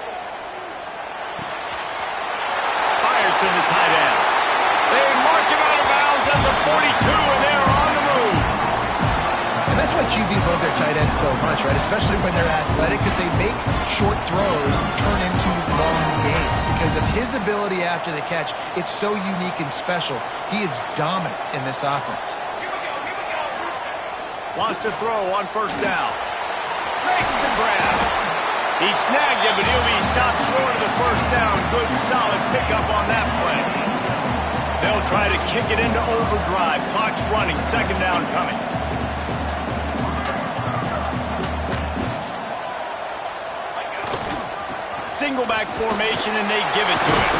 Speaker 1: Fires to the tight end. They mark him out of bounds at the 42, and they're on the move.
Speaker 2: And that's why QBs love their tight ends so much, right? Especially when they're athletic, because they make short throws turn into long gains. Because of his ability after the catch, it's so unique and special. He is dominant in this offense.
Speaker 1: Wants to throw on 1st down. Makes the grab. He snagged it, but he'll be stopped short of the 1st down. Good, solid pickup on that play. They'll try to kick it into overdrive. Clock's running. 2nd down coming. Single back formation, and they give it to him.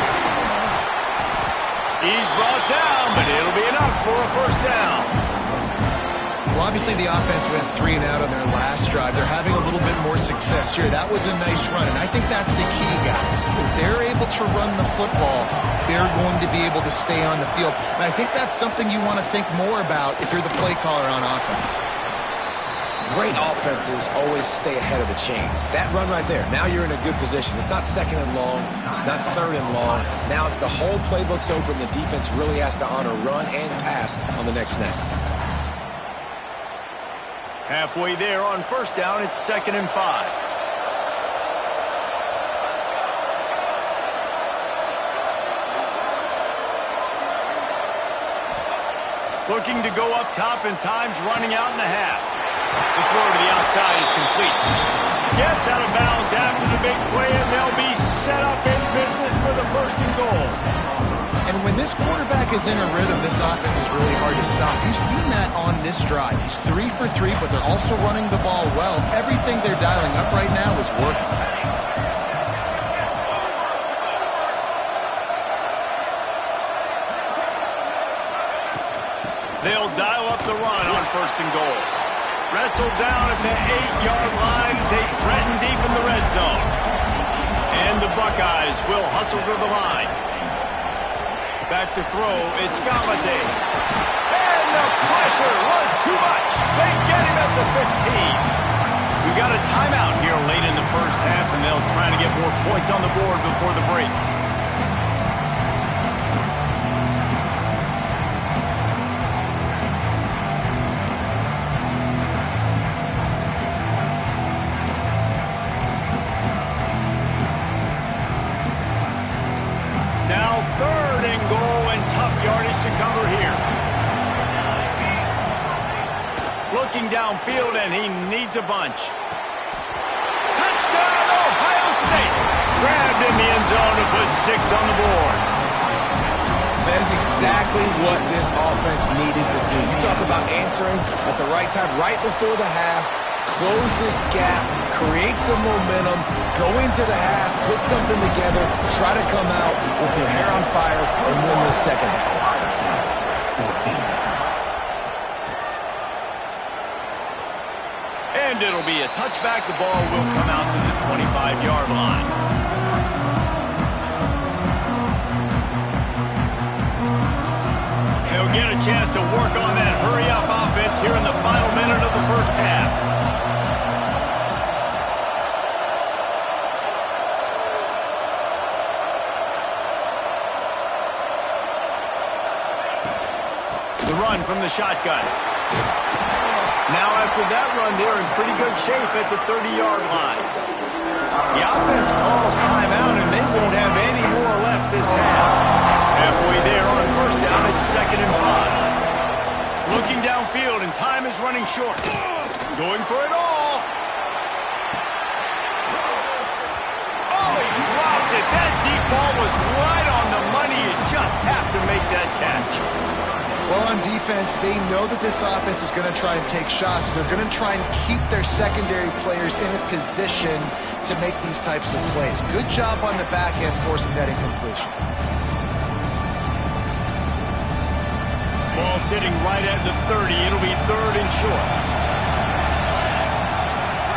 Speaker 1: He's brought down, but it'll be enough for a 1st down.
Speaker 2: Well, obviously the offense went 3 and out on their last drive. They're having a little bit more success here. That was a nice run, and I think that's the key, guys. If they're able to run the football, they're going to be able to stay on the field. And I think that's something you want to think more about if you're the play caller on offense.
Speaker 3: Great offenses always stay ahead of the chains. That run right there, now you're in a good position. It's not 2nd and long. It's not 3rd and long. Now it's the whole playbook's open. The defense really has to honor run and pass on the next snap.
Speaker 1: Halfway there on 1st down, it's 2nd and 5. Looking to go up top, and time's running out in the half. The throw to the outside is complete. Gets out of bounds after the big play, and they'll be set up in business with a 1st and goal.
Speaker 2: And when this quarterback is in a rhythm, this offense is really hard to stop. You've seen that on this drive. He's 3 for 3, but they're also running the ball well. Everything they're dialing up right now is working.
Speaker 1: They'll dial up the run on 1st and goal. Wrestled down at the 8-yard line as they threaten deep in the red zone. And the Buckeyes will hustle to the line. Back to throw, it's Galladay. And the pressure was too much. They get him at the 15. We got a timeout here late in the 1st half, and they'll try to get more points on the board before the break. Now 3rd and goal, and tough yardage to cover here. Looking downfield, and he needs a bunch. Touchdown, Ohio State! Grabbed in the end zone to put 6 on the board.
Speaker 3: That is exactly what this offense needed to do. You talk about answering at the right time, right before the half, close this gap, create some momentum, go into the half, put something together, try to come out with your hair on fire and win this 2nd half.
Speaker 1: And it'll be a touchback. The ball will come out to the 25-yard line. They'll get a chance to work on that hurry-up offense here in the final minute of the 1st half. The run from the shotgun. Now after that run, they're in pretty good shape at the 30-yard line. The offense calls timeout, and they won't have any more left this half. Halfway there on 1st down, it's 2nd and 5. Looking downfield, and time is running short. Going for it all. Oh, that catch.
Speaker 2: Well, on defense, they know that this offense is going to try and take shots. They're going to try and keep their secondary players in a position to make these types of plays. Good job on the back end forcing that incompletion.
Speaker 1: Ball sitting right at the 30. It'll be 3rd and short.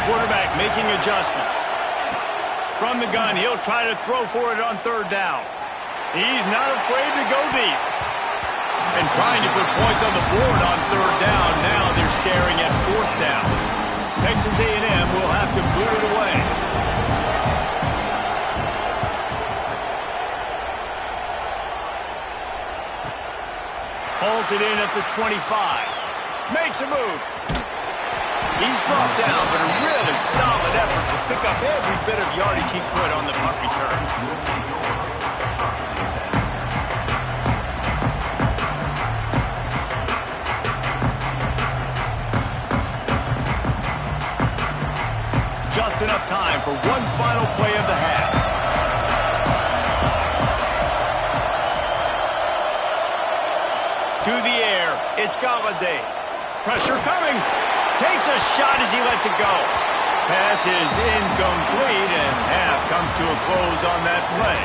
Speaker 1: Quarterback making adjustments. From the gun, he'll try to throw for it on 3rd down. He's not afraid to go deep. And trying to put points on the board on 3rd down. Now they're staring at 4th down. Texas A&M will have to boot it away. Hauls it in at the 25. Makes a move. He's brought down, but a really solid effort to pick up every bit of yardage he could on the punt return. Just enough time for one final play of the half. To the air, it's Galladay. Pressure coming. Takes a shot as he lets it go. Pass is incomplete, and half comes to a close on that play.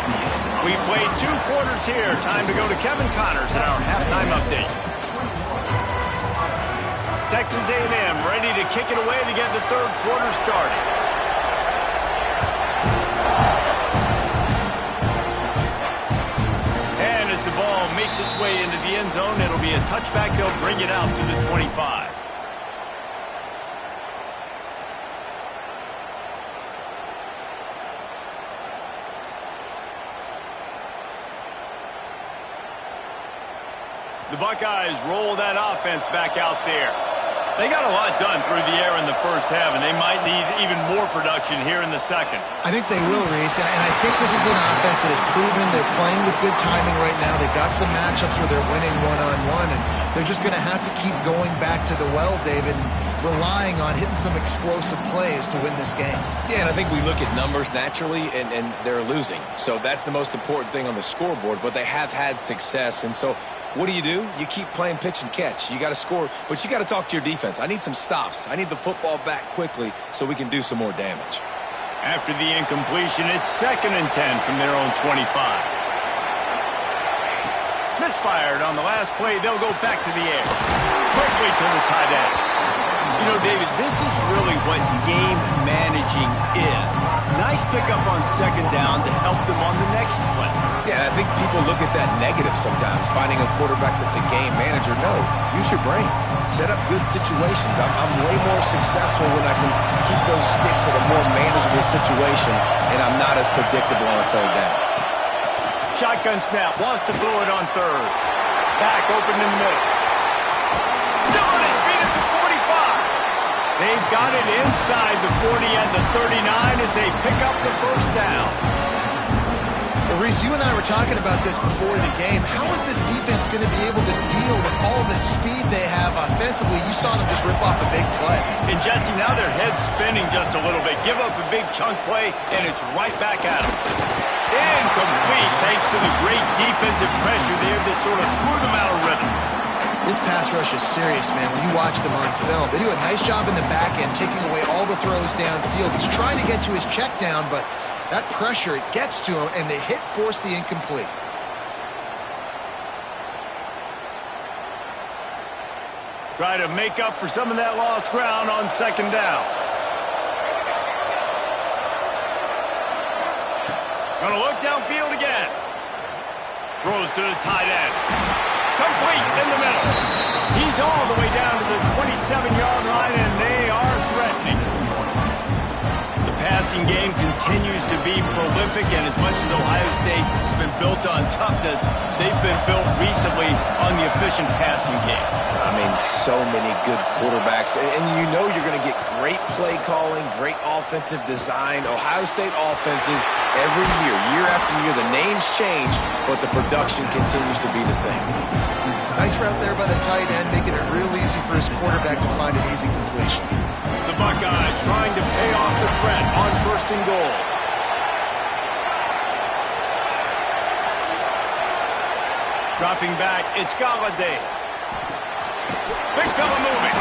Speaker 1: We've played 2 quarters here. Time to go to Kevin Connors in our halftime update. Texas A&M ready to kick it away to get the 3rd quarter started. And as the ball makes its way into the end zone, it'll be a touchback. They'll bring it out to the 25. The Buckeyes roll that offense back out there. They got a lot done through the air in the first half, and they might need even more production here in the second.
Speaker 2: I think they will, Reese, and I think this is an offense that has proven they're playing with good timing right now. They've got some matchups where they're winning one-on-one, and they're just going to have to keep going back to the well, David, and relying on hitting some explosive plays to win this game.
Speaker 3: Yeah, and I think we look at numbers naturally, and they're losing. So that's the most important thing on the scoreboard, but they have had success, and so what do? You keep playing pitch and catch. You got to score, but you got to talk to your defense. I need some stops. I need the football back quickly so we can do some more damage.
Speaker 1: After the incompletion, it's 2nd and 10 from their own 25. Misfired on the last play. They'll go back to the air. Quickly to the tight end. You know, David, this is really what game managing is. Nice pickup on 2nd down to help them on the next play.
Speaker 3: Yeah, I think people look at that negative sometimes, finding a quarterback that's a game manager. No, use your brain. Set up good situations. I'm way more successful when I can keep those sticks at a more manageable situation, and I'm not as predictable on a 3rd down.
Speaker 1: Shotgun snap. Wants to throw it on 3rd. Back open in the middle. Still on his feet at the 45. They've got it inside the 40 and the 39 as they pick up the 1st down.
Speaker 2: Well, Reese, you and I were talking about this before the game. How is this defense going to be able to deal with all the speed they have offensively? You saw them just rip off a big play.
Speaker 1: And Jesse, now their head's spinning just a little bit. Give up a big chunk play, and it's right back at them. Incomplete thanks to the great defensive pressure there that sort of threw them out of rhythm.
Speaker 2: This pass rush is serious, man. When you watch them on film, they do a nice job in the back end, taking away all the throws downfield. He's trying to get to his check down, but that pressure, it gets to him, and the hit forced the incomplete.
Speaker 1: Try to make up for some of that lost ground on 2nd down. Gonna look downfield again. Throws to the tight end. Complete in the middle. He's all the way down to the 27-yard line, and they are threatening. The passing game continues to be prolific, and as much as Ohio State has been built on toughness, they've been built recently on the efficient passing game.
Speaker 3: I mean, so many good quarterbacks, and you know you're going to get great play calling, great offensive design. Ohio State offenses every year after year, the names change, but the production continues to be the same.
Speaker 2: Nice route there by the tight end, making it real easy for his quarterback to find an easy completion.
Speaker 1: The Buckeyes trying to pay off the threat on 1st and goal. Dropping back, it's Galladay. Big fella moving.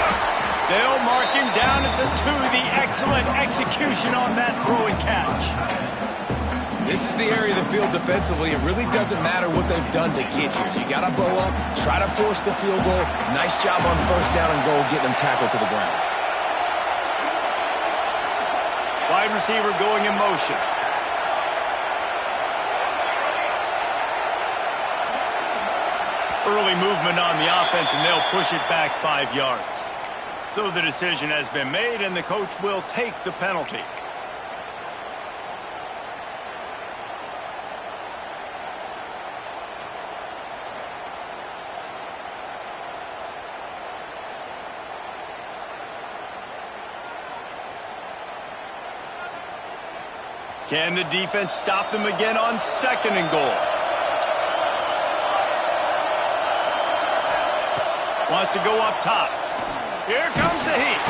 Speaker 1: They'll mark him down at the 2. The excellent execution on that throw and catch.
Speaker 3: This is the area of the field defensively. It really doesn't matter what they've done to get here. You got to bow up, try to force the field goal. Nice job on first down and goal, getting them tackled to the ground.
Speaker 1: Wide receiver going in motion. Early movement on the offense, and they'll push it back 5 yards. So the decision has been made, and the coach will take the penalty. Can the defense stop them again on 2nd and goal? Wants to go up top. Here comes the heat.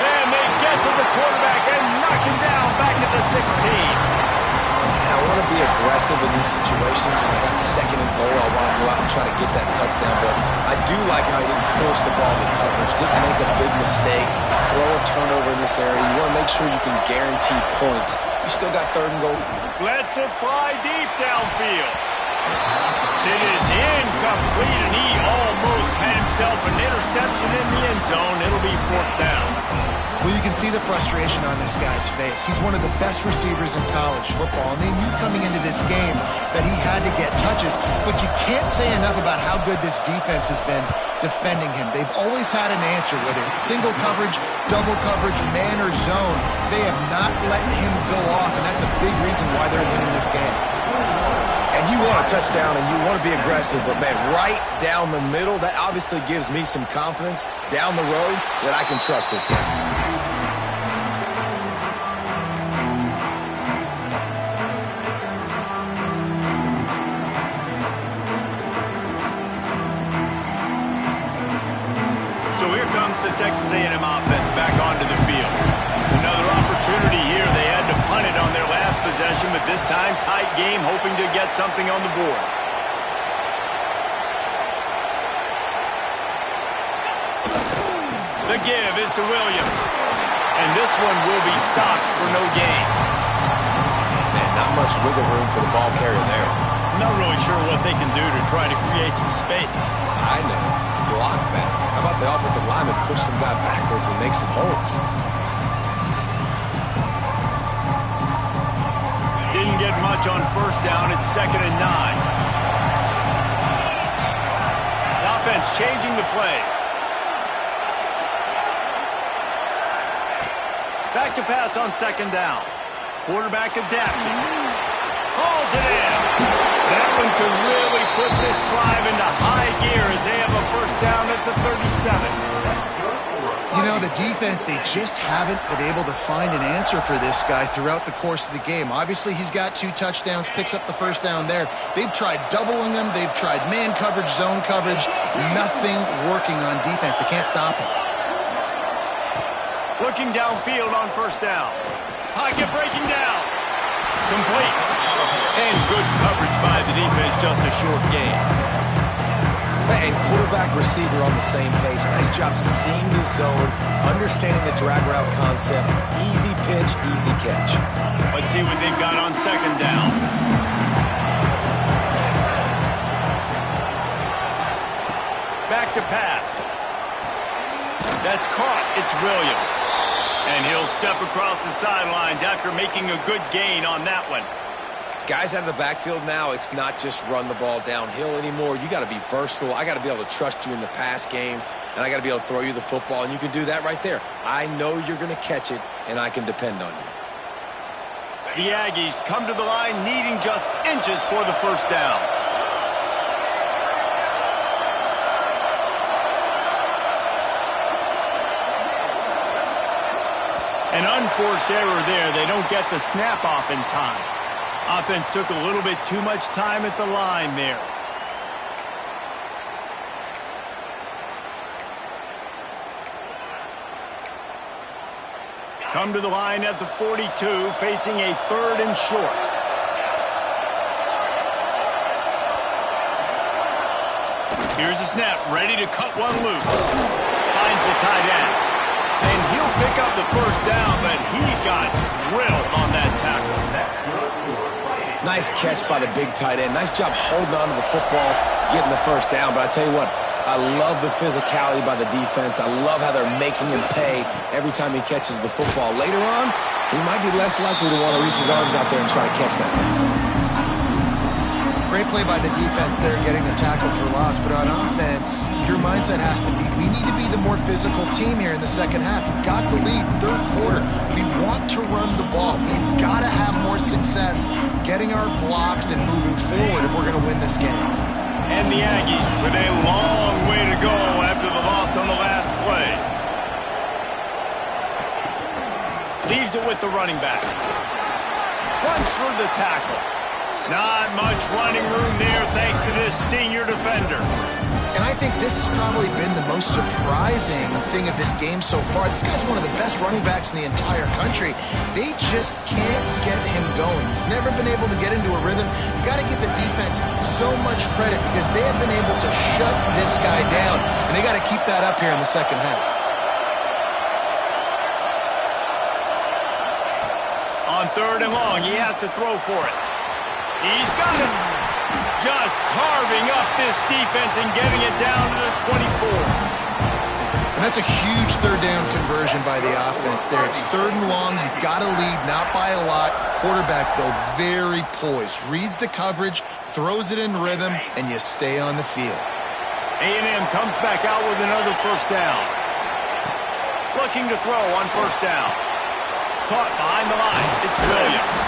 Speaker 1: And they get to the quarterback and knock him down back at the 16.
Speaker 3: And I want to be aggressive in these situations. When I got 2nd and goal, I want to go out and try to get that touchdown. But I do like how he didn't force the ball to coverage, didn't make a big mistake, throw a turnover in this area. You want to make sure you can guarantee points. You still got 3rd and goal.
Speaker 1: Lets it fly deep downfield. It is incomplete, and he almost had himself an interception in the end zone. It'll be 4th down.
Speaker 2: Well, you can see the frustration on this guy's face. He's one of the best receivers in college football, and they knew coming into this game that he had to get touches, but you can't say enough about how good this defense has been defending him. They've always had an answer, whether it's single coverage, double coverage, man or zone. They have not let him go off, and that's a big reason why they're winning this game.
Speaker 3: And you want a touchdown and you want to be aggressive, but man, right down the middle, that obviously gives me some confidence down the road that I can trust this guy.
Speaker 1: So here comes the Texas A&M offense back onto the field. Another opportunity here. They had to punt it on their last possession, but this time tight game, hoping to get something on the board. The give is to Williams. And this one will be stopped for no gain.
Speaker 3: Man, not much wiggle room for the ball carrier there.
Speaker 1: Not really sure what they can do to try to create some space.
Speaker 3: I know. Block that. How about the offensive lineman push some guy backwards and make some holes?
Speaker 1: Didn't get much on first down. It's 2nd and 9. The offense changing the play. Back to pass on 2nd down. Quarterback adapting. Hauls it in. That one could really put this drive into high gear as they have a first down at the 37.
Speaker 2: You know, the defense, they just haven't been able to find an answer for this guy throughout the course of the game. Obviously, he's got 2 touchdowns, picks up the first down there. They've tried doubling him. They've tried man coverage, zone coverage. Nothing working on defense. They can't stop him.
Speaker 1: Looking downfield on first down. Pocket breaking down. Complete. And good coverage by the defense, just a short gain.
Speaker 3: And quarterback receiver on the same page. Nice job seeing the zone, understanding the drag route concept. Easy pitch, easy catch.
Speaker 1: Let's see what they've got on 2nd down. Back to pass. That's caught. It's Williams. And he'll step across the sidelines after making a good gain on that one.
Speaker 3: Guys out of the backfield now, it's not just run the ball downhill anymore. You got to be versatile. I got to be able to trust you in the pass game, and I got to be able to throw you the football, and you can do that right there. I know you're going to catch it, and I can depend on you.
Speaker 1: The Aggies come to the line needing just inches for the first down. An unforced error there. They don't get the snap off in time. Offense took a little bit too much time at the line there. Come to the line at the 42, facing a 3rd and short. Here's the snap, ready to cut one loose. Finds the tight end. And he'll pick up the first down, but he got drilled on that tackle.
Speaker 3: Nice catch by the big tight end. Nice job holding on to the football, getting the first down. But I tell you what, I love the physicality by the defense. I love how they're making him pay every time he catches the football. Later on, he might be less likely to want to reach his arms out there and try to catch that thing.
Speaker 2: Great play by the defense there, getting the tackle for loss. But on offense, your mindset has to be, we need to be the more physical team here in the second half. We've got the lead, third quarter. We want to run the ball. We've got to have more success getting our blocks and moving forward if we're going to win this game.
Speaker 1: And the Aggies with a long way to go after the loss on the last play. Leaves it with the running back. Runs for the tackle. Not much running room there thanks to this senior defender.
Speaker 2: And I think this has probably been the most surprising thing of this game so far. This guy's one of the best running backs in the entire country. They just can't get him going. He's never been able to get into a rhythm. You've got to give the defense so much credit because they have been able to shut this guy down. And they got to keep that up here in the second half.
Speaker 1: On third and long, he has to throw for it. He's got it. Just carving up this defense and getting it down to the 24.
Speaker 2: And that's a huge third down conversion by the offense there. It's third and long. You've got to lead, not by a lot. Quarterback, though, very poised. Reads the coverage, throws it in rhythm, and you stay on the field.
Speaker 1: A&M comes back out with another first down. Looking to throw on first down. Caught behind the line. It's Williams.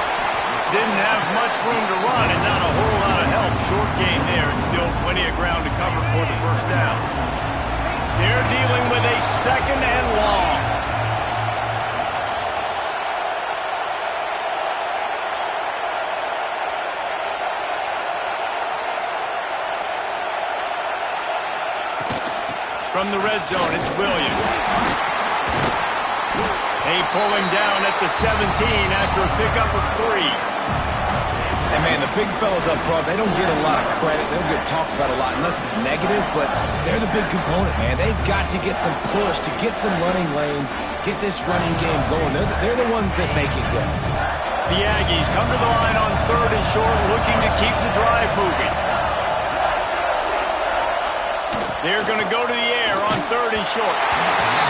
Speaker 1: Didn't have much room to run and not a whole lot of help. Short game there and still plenty of ground to cover for the first down. They're dealing with a second and long. From the red zone, it's Williams. They pull him down at the 17 after a pickup of 3.
Speaker 3: And, man, the big fellas up front, they don't get a lot of credit. They don't get talked about a lot unless it's negative, but they're the big component, man. They've got to get some push, to get some running lanes, get this running game going. They're the ones that make it go.
Speaker 1: The Aggies come to the line on third and short, looking to keep the drive moving. They're going to go to the air on third and short.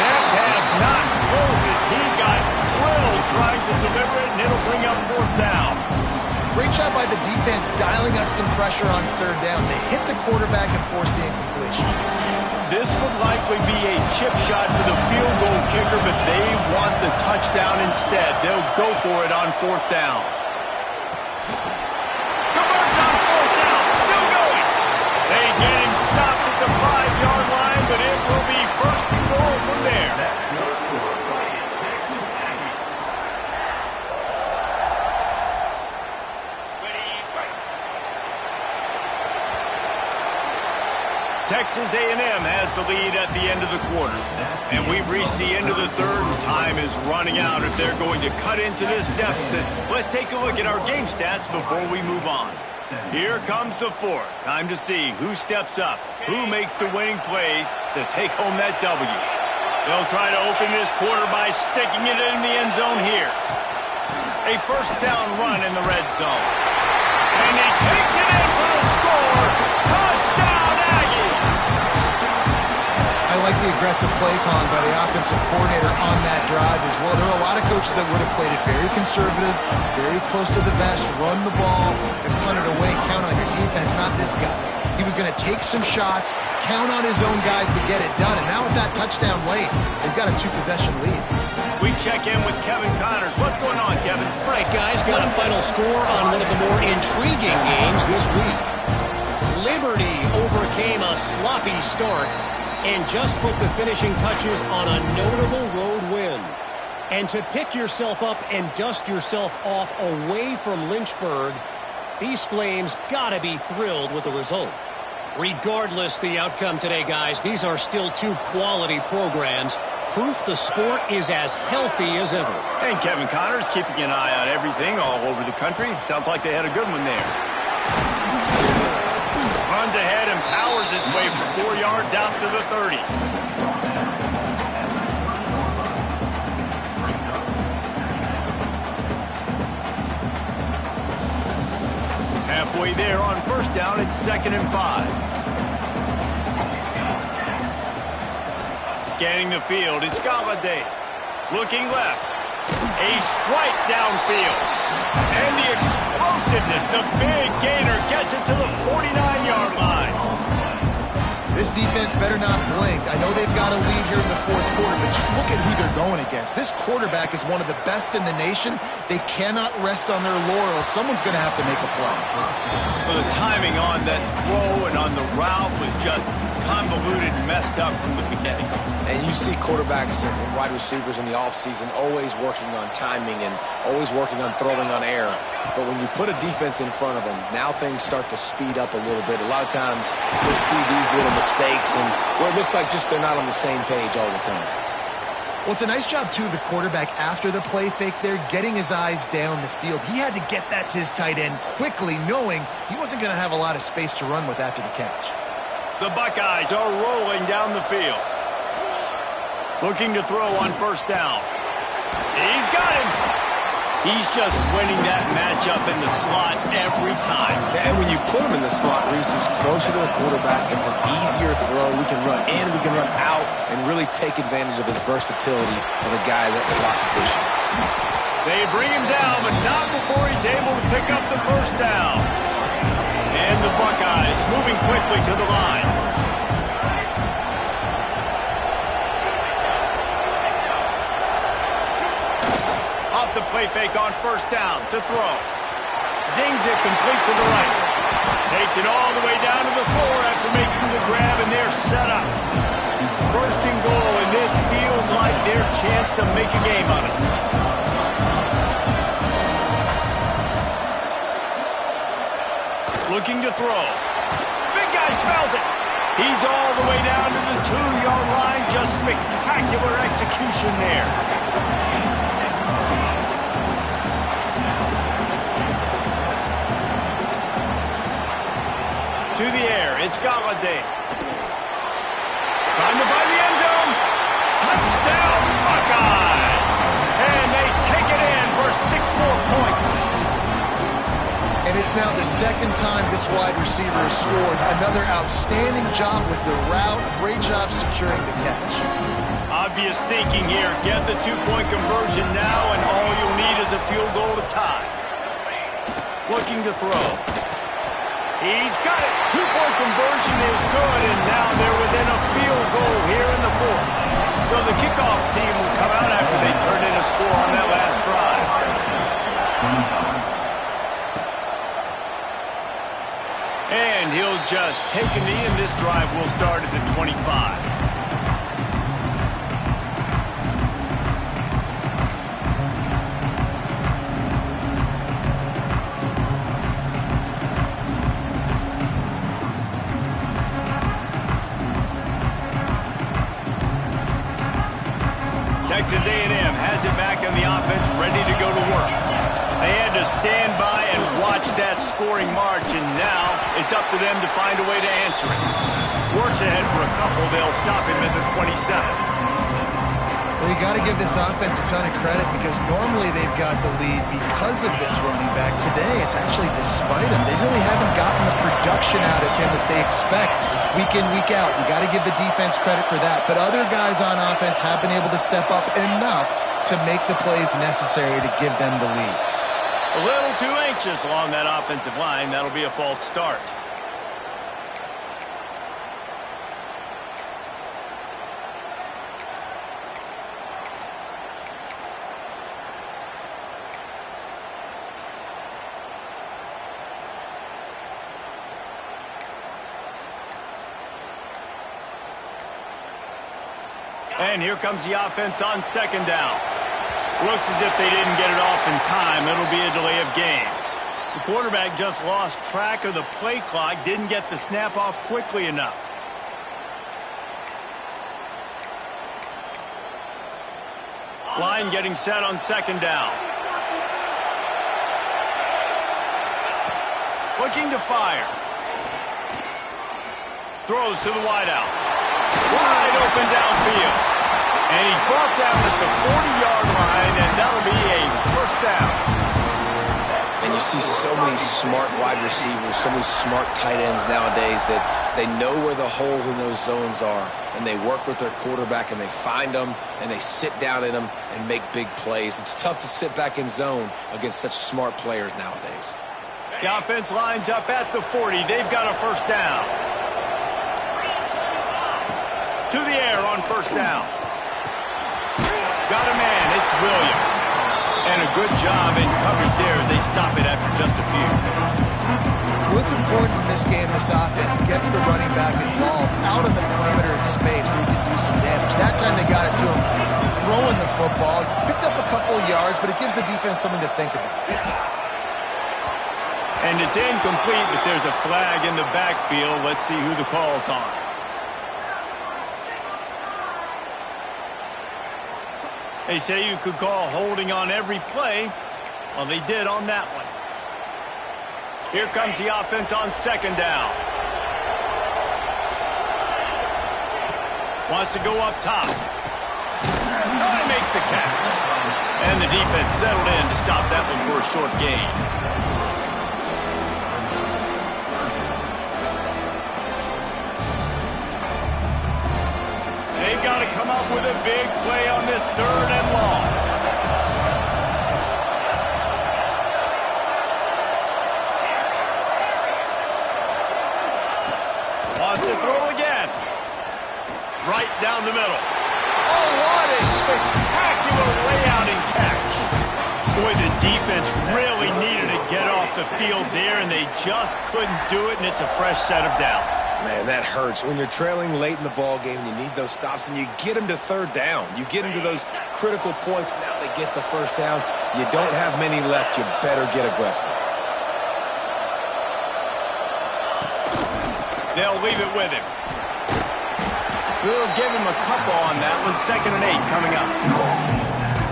Speaker 1: That pass not closes. He got drilled trying to deliver it, and it'll bring up fourth down.
Speaker 2: Great job by the defense dialing out some pressure on third down. They hit the quarterback and forced the incompletion.
Speaker 1: This would likely be a chip shot for the field goal kicker, but they want the touchdown instead. They'll go for it on fourth down. Converts on fourth down. Still going. They get him stopped at the 5-yard line, but it will be first and goal from there. Texas A&M has the lead at the end of the quarter. And we've reached the end of the third, and time is running out if they're going to cut into this deficit. Let's take a look at our game stats before we move on. Here comes the fourth. Time to see who steps up, who makes the winning plays to take home that W. They'll try to open this quarter by sticking it in the end zone here. A first down run in the red zone. And he takes it in for the score. Touchdown, Aggie!
Speaker 2: I like the aggressive play calling by the offensive coordinator on that drive as well. There are a lot of coaches that would have played it very conservative, very close to the vest, run the ball, and punt it away, count on your defense, not this guy. He was going to take some shots, count on his own guys to get it done, and now with that touchdown late, they've got a 2-possession lead.
Speaker 1: We check in with Kevin Connors. What's going on, Kevin?
Speaker 5: All right, guys, got a final score on one of the more intriguing games this week. Liberty overcame a sloppy start and just put the finishing touches on a notable road win. And to pick yourself up and dust yourself off away from Lynchburg, these Flames gotta be thrilled with the result. Regardless the outcome today, guys, these are still two quality programs. Proof the sport is as healthy as ever.
Speaker 1: And Kevin Connors keeping an eye on everything all over the country. Sounds like they had a good one there. Runs ahead and powers his way for 4 yards out to the 30. Halfway there on first down, it's 2nd and 5. Scanning the field, it's Galladay. Looking left. A strike downfield. And the explosiveness, the big gainer gets it to the 49-yard line.
Speaker 2: This defense better not blink. I know they've got a lead here in the 4th quarter, but just look at who they're going against. This quarterback is one of the best in the nation. They cannot rest on their laurels. Someone's going to have to make a play.
Speaker 1: Well, the timing on that throw and on the route was just convoluted, messed up from the beginning.
Speaker 3: And you see quarterbacks and wide receivers in the offseason always working on timing and always working on throwing on air. But when you put a defense in front of them, now things start to speed up a little bit. A lot of times you'll see these little mistakes and where it looks like just they're not on the same page all the time.
Speaker 2: Well, it's a nice job, too, of the quarterback after the play fake there, getting his eyes down the field. He had to get that to his tight end quickly, knowing he wasn't going to have a lot of space to run with after the catch.
Speaker 1: The Buckeyes are rolling down the field. Looking to throw on first down. He's got him. He's just winning that matchup in the slot every time.
Speaker 3: And when you put him in the slot, Reese, he's closer to the quarterback. It's an easier throw. We can run in, we can run out, and really take advantage of his versatility of the guy that slot position.
Speaker 1: They bring him down, but not before he's able to pick up the first down. And the Buckeyes moving quickly to the line. Off the play fake on first down to throw. Zings it complete to the right. Takes it all the way down to the 4 after making the grab, and they're set up. First and goal, and this feels like their chance to make a game on it. Looking to throw. Big guy smells it. He's all the way down to the 2-yard line. Just spectacular execution there. To the air, it's Galladay. Trying to find the end zone. Touchdown, Buckeyes! And they take it in for 6 more points.
Speaker 2: And it's now the 2nd time this wide receiver has scored. Another outstanding job with the route. Great job securing the catch.
Speaker 1: Obvious thinking here. Get the 2-point conversion now, and all you'll need is a field goal to tie. Looking to throw. He's got it. 2-point conversion is good, and now they're within a field goal here in the 4th. So the kickoff team will come out after they turn in a score on that last drive. And he'll just take a knee, and this drive will start at the 25. Texas A&M has it back on the offense, ready to go to work. They had to stand by and watch that scoring march, and now it's up to them to find a way to answer it. Works ahead for a couple. They'll stop him at the 27.
Speaker 2: Well, you got to give this offense a ton of credit because normally they've got the lead because of this running back. Today, it's actually despite him. They really haven't gotten the production out of him that they expect week in, week out. You got to give the defense credit for that. But other guys on offense have been able to step up enough to make the plays necessary to give them the lead.
Speaker 1: A little too anxious along that offensive line. That'll be a false start. And here comes the offense on 2nd down. Looks as if they didn't get it off in time. It'll be a delay of game. The quarterback just lost track of the play clock, didn't get the snap off quickly enough. Line getting set on 2nd down. Looking to fire. throws to the wideout. Wide open downfield. And he's brought down at the 40-yard line, and that'll be a first down.
Speaker 3: And you see so many smart wide receivers, so many smart tight ends nowadays that they know where the holes in those zones are, and they work with their quarterback, and they find them, and they sit down in them and make big plays. It's tough to sit back in zone against such smart players nowadays.
Speaker 1: The offense lines up at the 40. They've got a first down. To the air on first down. Got a man. It's Williams. And a good job in coverage there as they stop it after just a few.
Speaker 2: What's important in this game, this offense gets the running back involved out on the perimeter in space where he can do some damage. That time they got it to him throwing the football. Picked up a couple of yards, but it gives the defense something to think about.
Speaker 1: And it's incomplete, but there's a flag in the backfield. Let's see who the call's on. They say you could call holding on every play. Well, they did on that one. Here comes the offense on second down. Wants to go up top. Oh, he makes a catch. And the defense settled in to stop that one for a short gain. They've got to come up with a big play on this third and long. Wants to throw again. Right down the middle. Oh, what a spectacular layout and catch. Boy, the defense really needed to get off the field there, and they just couldn't do it, and it's a fresh set of downs.
Speaker 3: Man, that hurts. When you're trailing late in the ball game, you need those stops, and you get them to third down. You get them to those critical points. Now they get the first down. You don't have many left. You better get aggressive.
Speaker 1: They'll leave it with him. We'll give him a couple on that one. 2nd and 8 coming up.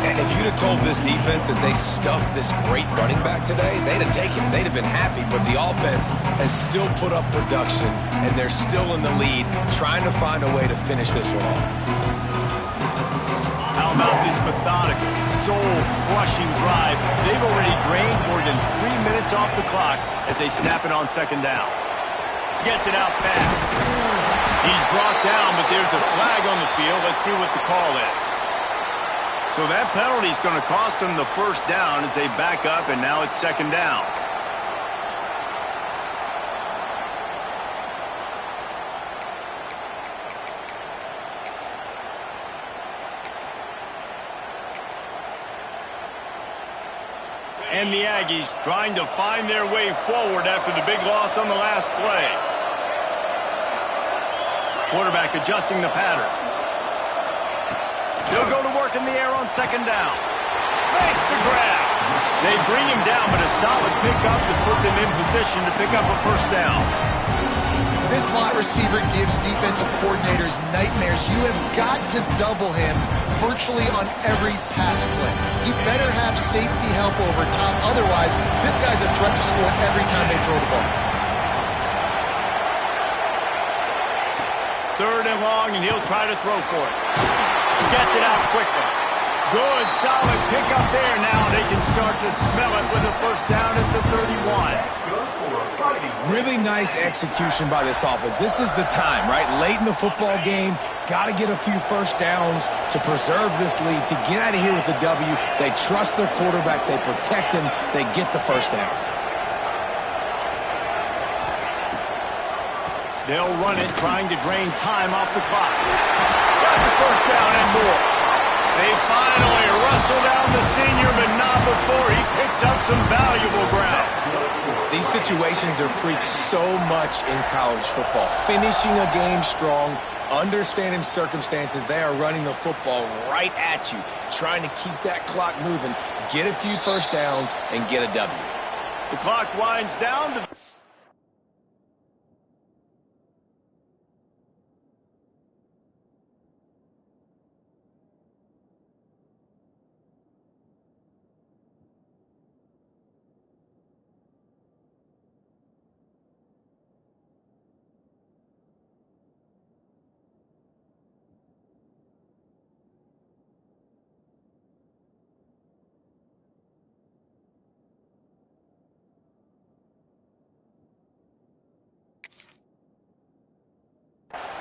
Speaker 3: And if you'd have told this defense that they stuffed this great running back today, they'd have taken it. They'd have been happy. But the offense has still put up production, and they're still in the lead, trying to find a way to finish this one off.
Speaker 1: How about this methodical, soul-crushing drive? They've already drained more than 3 minutes off the clock as they snap it on second down. Gets it out fast. He's brought down, but there's a flag on the field. Let's see what the call is. So that penalty is going to cost them the first down as they back up, and now it's second down. And the Aggies trying to find their way forward after the big loss on the last play. Quarterback adjusting the pattern. He'll go to work in the air on second down. Makes the grab. They bring him down, but a solid pickup to put them in position to pick up a first down.
Speaker 2: This slot receiver gives defensive coordinators nightmares. You have got to double him virtually on every pass play. He better have safety help over top. Otherwise, this guy's a threat to score every time they throw the ball.
Speaker 1: 3rd and long, and he'll try to throw for it. Gets it out quickly. Good, solid pickup there. Now they can start to smell it with a first down at the 31.
Speaker 3: Really nice execution by this offense. This is the time, right? Late in the football game, got to get a few first downs to preserve this lead, to get out of here with the W. They trust their quarterback. They protect him. They get the first down.
Speaker 1: They'll run it, trying to drain time off the clock. Got the first down and more. They finally rustle down the senior, but not before he picks up some valuable ground.
Speaker 3: These situations are preached so much in college football. Finishing a game strong, understanding circumstances. They are running the football right at you, trying to keep that clock moving, get a few first downs, and get a W.
Speaker 1: The clock winds down to...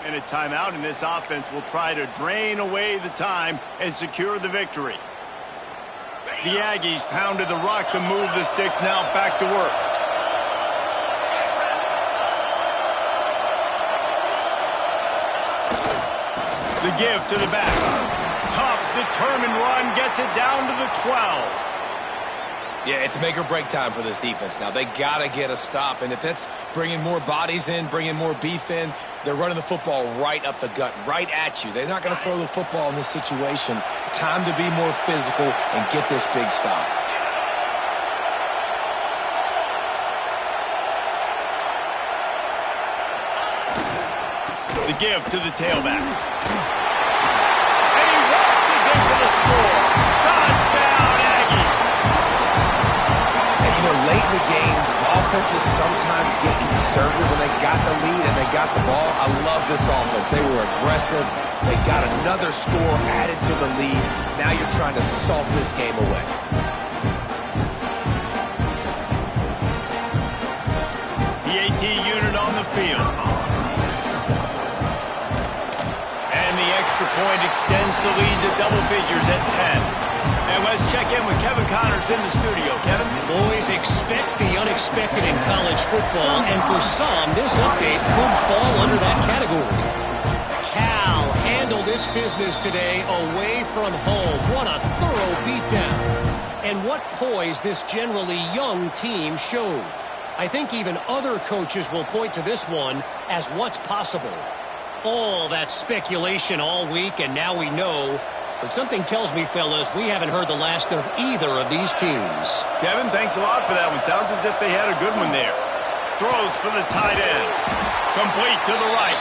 Speaker 1: And a timeout, and this offense will try to drain away the time and secure the victory. The Aggies pounded the rock to move the sticks, now back to work. The give to the back. Tough, determined run, gets it down to the 12.
Speaker 3: Yeah, it's make or break time for this defense now. They got to get a stop, and if it's bringing more bodies in, bringing more beef in, they're running the football right up the gut, right at you. They're not going to throw the football in this situation. Time to be more physical and get this big stop.
Speaker 1: The give to the tailback. And he waltzes in for the score. Touchdown, Aggie.
Speaker 3: And, you know, late in the games, offenses sometimes get conservative when they got the lead and they got the ball. I love this offense. They were aggressive. They got another score added to the lead. Now you're trying to salt this game away.
Speaker 1: The AT unit on the field. Extra point extends the lead to double figures at 10. And let's check in with Kevin Connors in the studio. Kevin?
Speaker 5: Boys, expect the unexpected in college football, and for some, this update could fall under that category. Cal handled its business today away from home. What a thorough beatdown. And what poise this generally young team showed. I think even other coaches will point to this one as what's possible. All that speculation all week, and now we know. But something tells me, fellas, we haven't heard the last of either of these teams.
Speaker 1: Kevin, thanks a lot for that one. Sounds as if they had a good one there. Throws for the tight end. Complete to the right.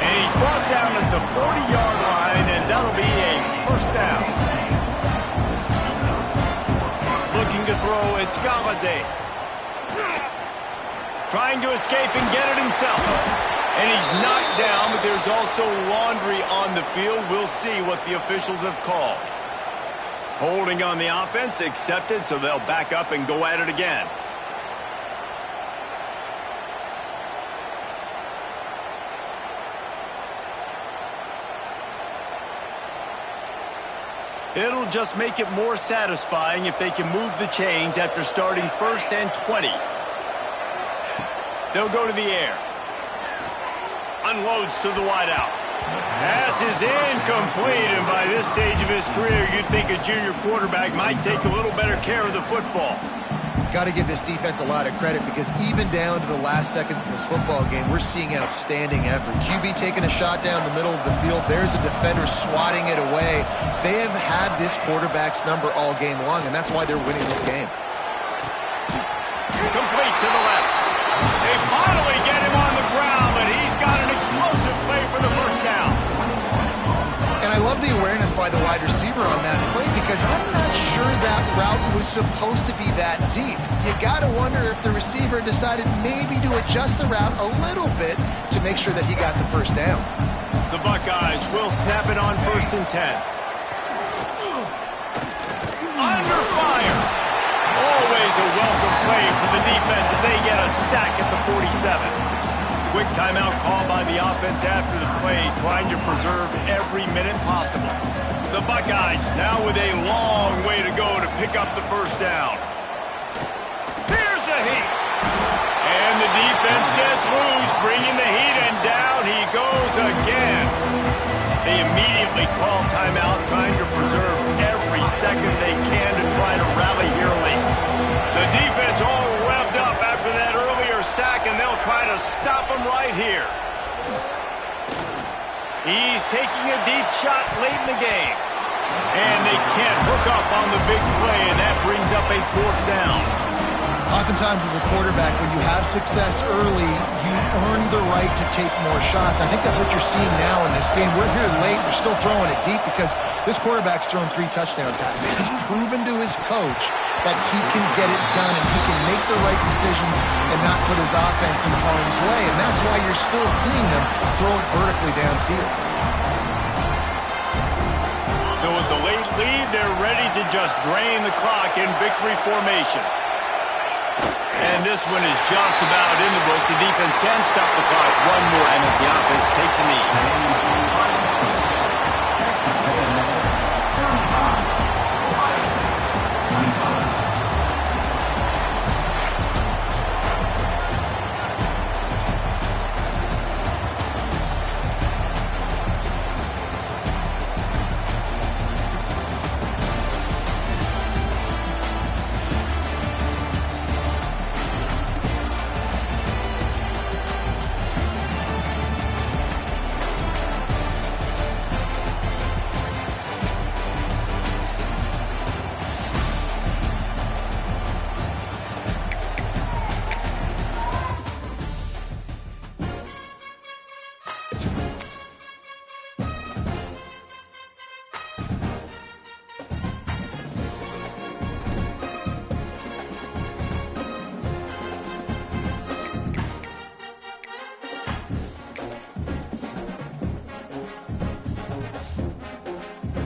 Speaker 1: And he's brought down at the 40-yard line, and that'll be a first down. Looking to throw, it's Galladay. Trying to escape and get it himself. And he's knocked down, but there's also laundry on the field. We'll see what the officials have called. Holding on the offense, accepted, so they'll back up and go at it again. It'll just make it more satisfying if they can move the chains after starting 1st and 20. They'll go to the air. Unloads to the wideout. Pass is incomplete, and by this stage of his career, you'd think a junior quarterback might take a little better care of the football.
Speaker 2: Got to give this defense a lot of credit, because even down to the last seconds in this football game, we're seeing outstanding effort. QB taking a shot down the middle of the field. There's a defender swatting it away. They have had this quarterback's number all game long, and that's why they're winning this game.
Speaker 1: Complete to the left. They finally get him on the ground, but he's got an explosive play for the first down.
Speaker 2: And I love the awareness by the wide receiver on that play, because I'm not sure that route was supposed to be that deep. You got to wonder if the receiver decided maybe to adjust the route a little bit to make sure that he got the first down.
Speaker 1: The Buckeyes will snap it on 1st and 10. Under fire. Always a welcome play for the defense as they get a sack at the 47. Quick timeout call by the offense after the play, trying to preserve every minute possible. The Buckeyes now with a long way to go to pick up the first down. Here's a heat. And the defense gets loose, bringing the heat, and down he goes again. They immediately call timeout, trying to preserve every second they can to try to rally here late. The defense all revved up after that earlier sack, and they'll try to stop him right here. He's taking a deep shot late in the game. And they can't hook up on the big play, and that brings up a 4th down.
Speaker 2: Oftentimes as a quarterback, when you have success early, you earn the right to take more shots. I think that's what you're seeing now in this game. We're here late. We're still throwing it deep because this quarterback's thrown 3 touchdown passes. He's proven to his coach that he can get it done and he can make the right decisions and not put his offense in harm's way. And that's why you're still seeing them throw it vertically downfield.
Speaker 1: So with the late lead, they're ready to just drain the clock in victory formation. And this one is just about in the books. The defense can stop the clock one more time as the offense takes a knee.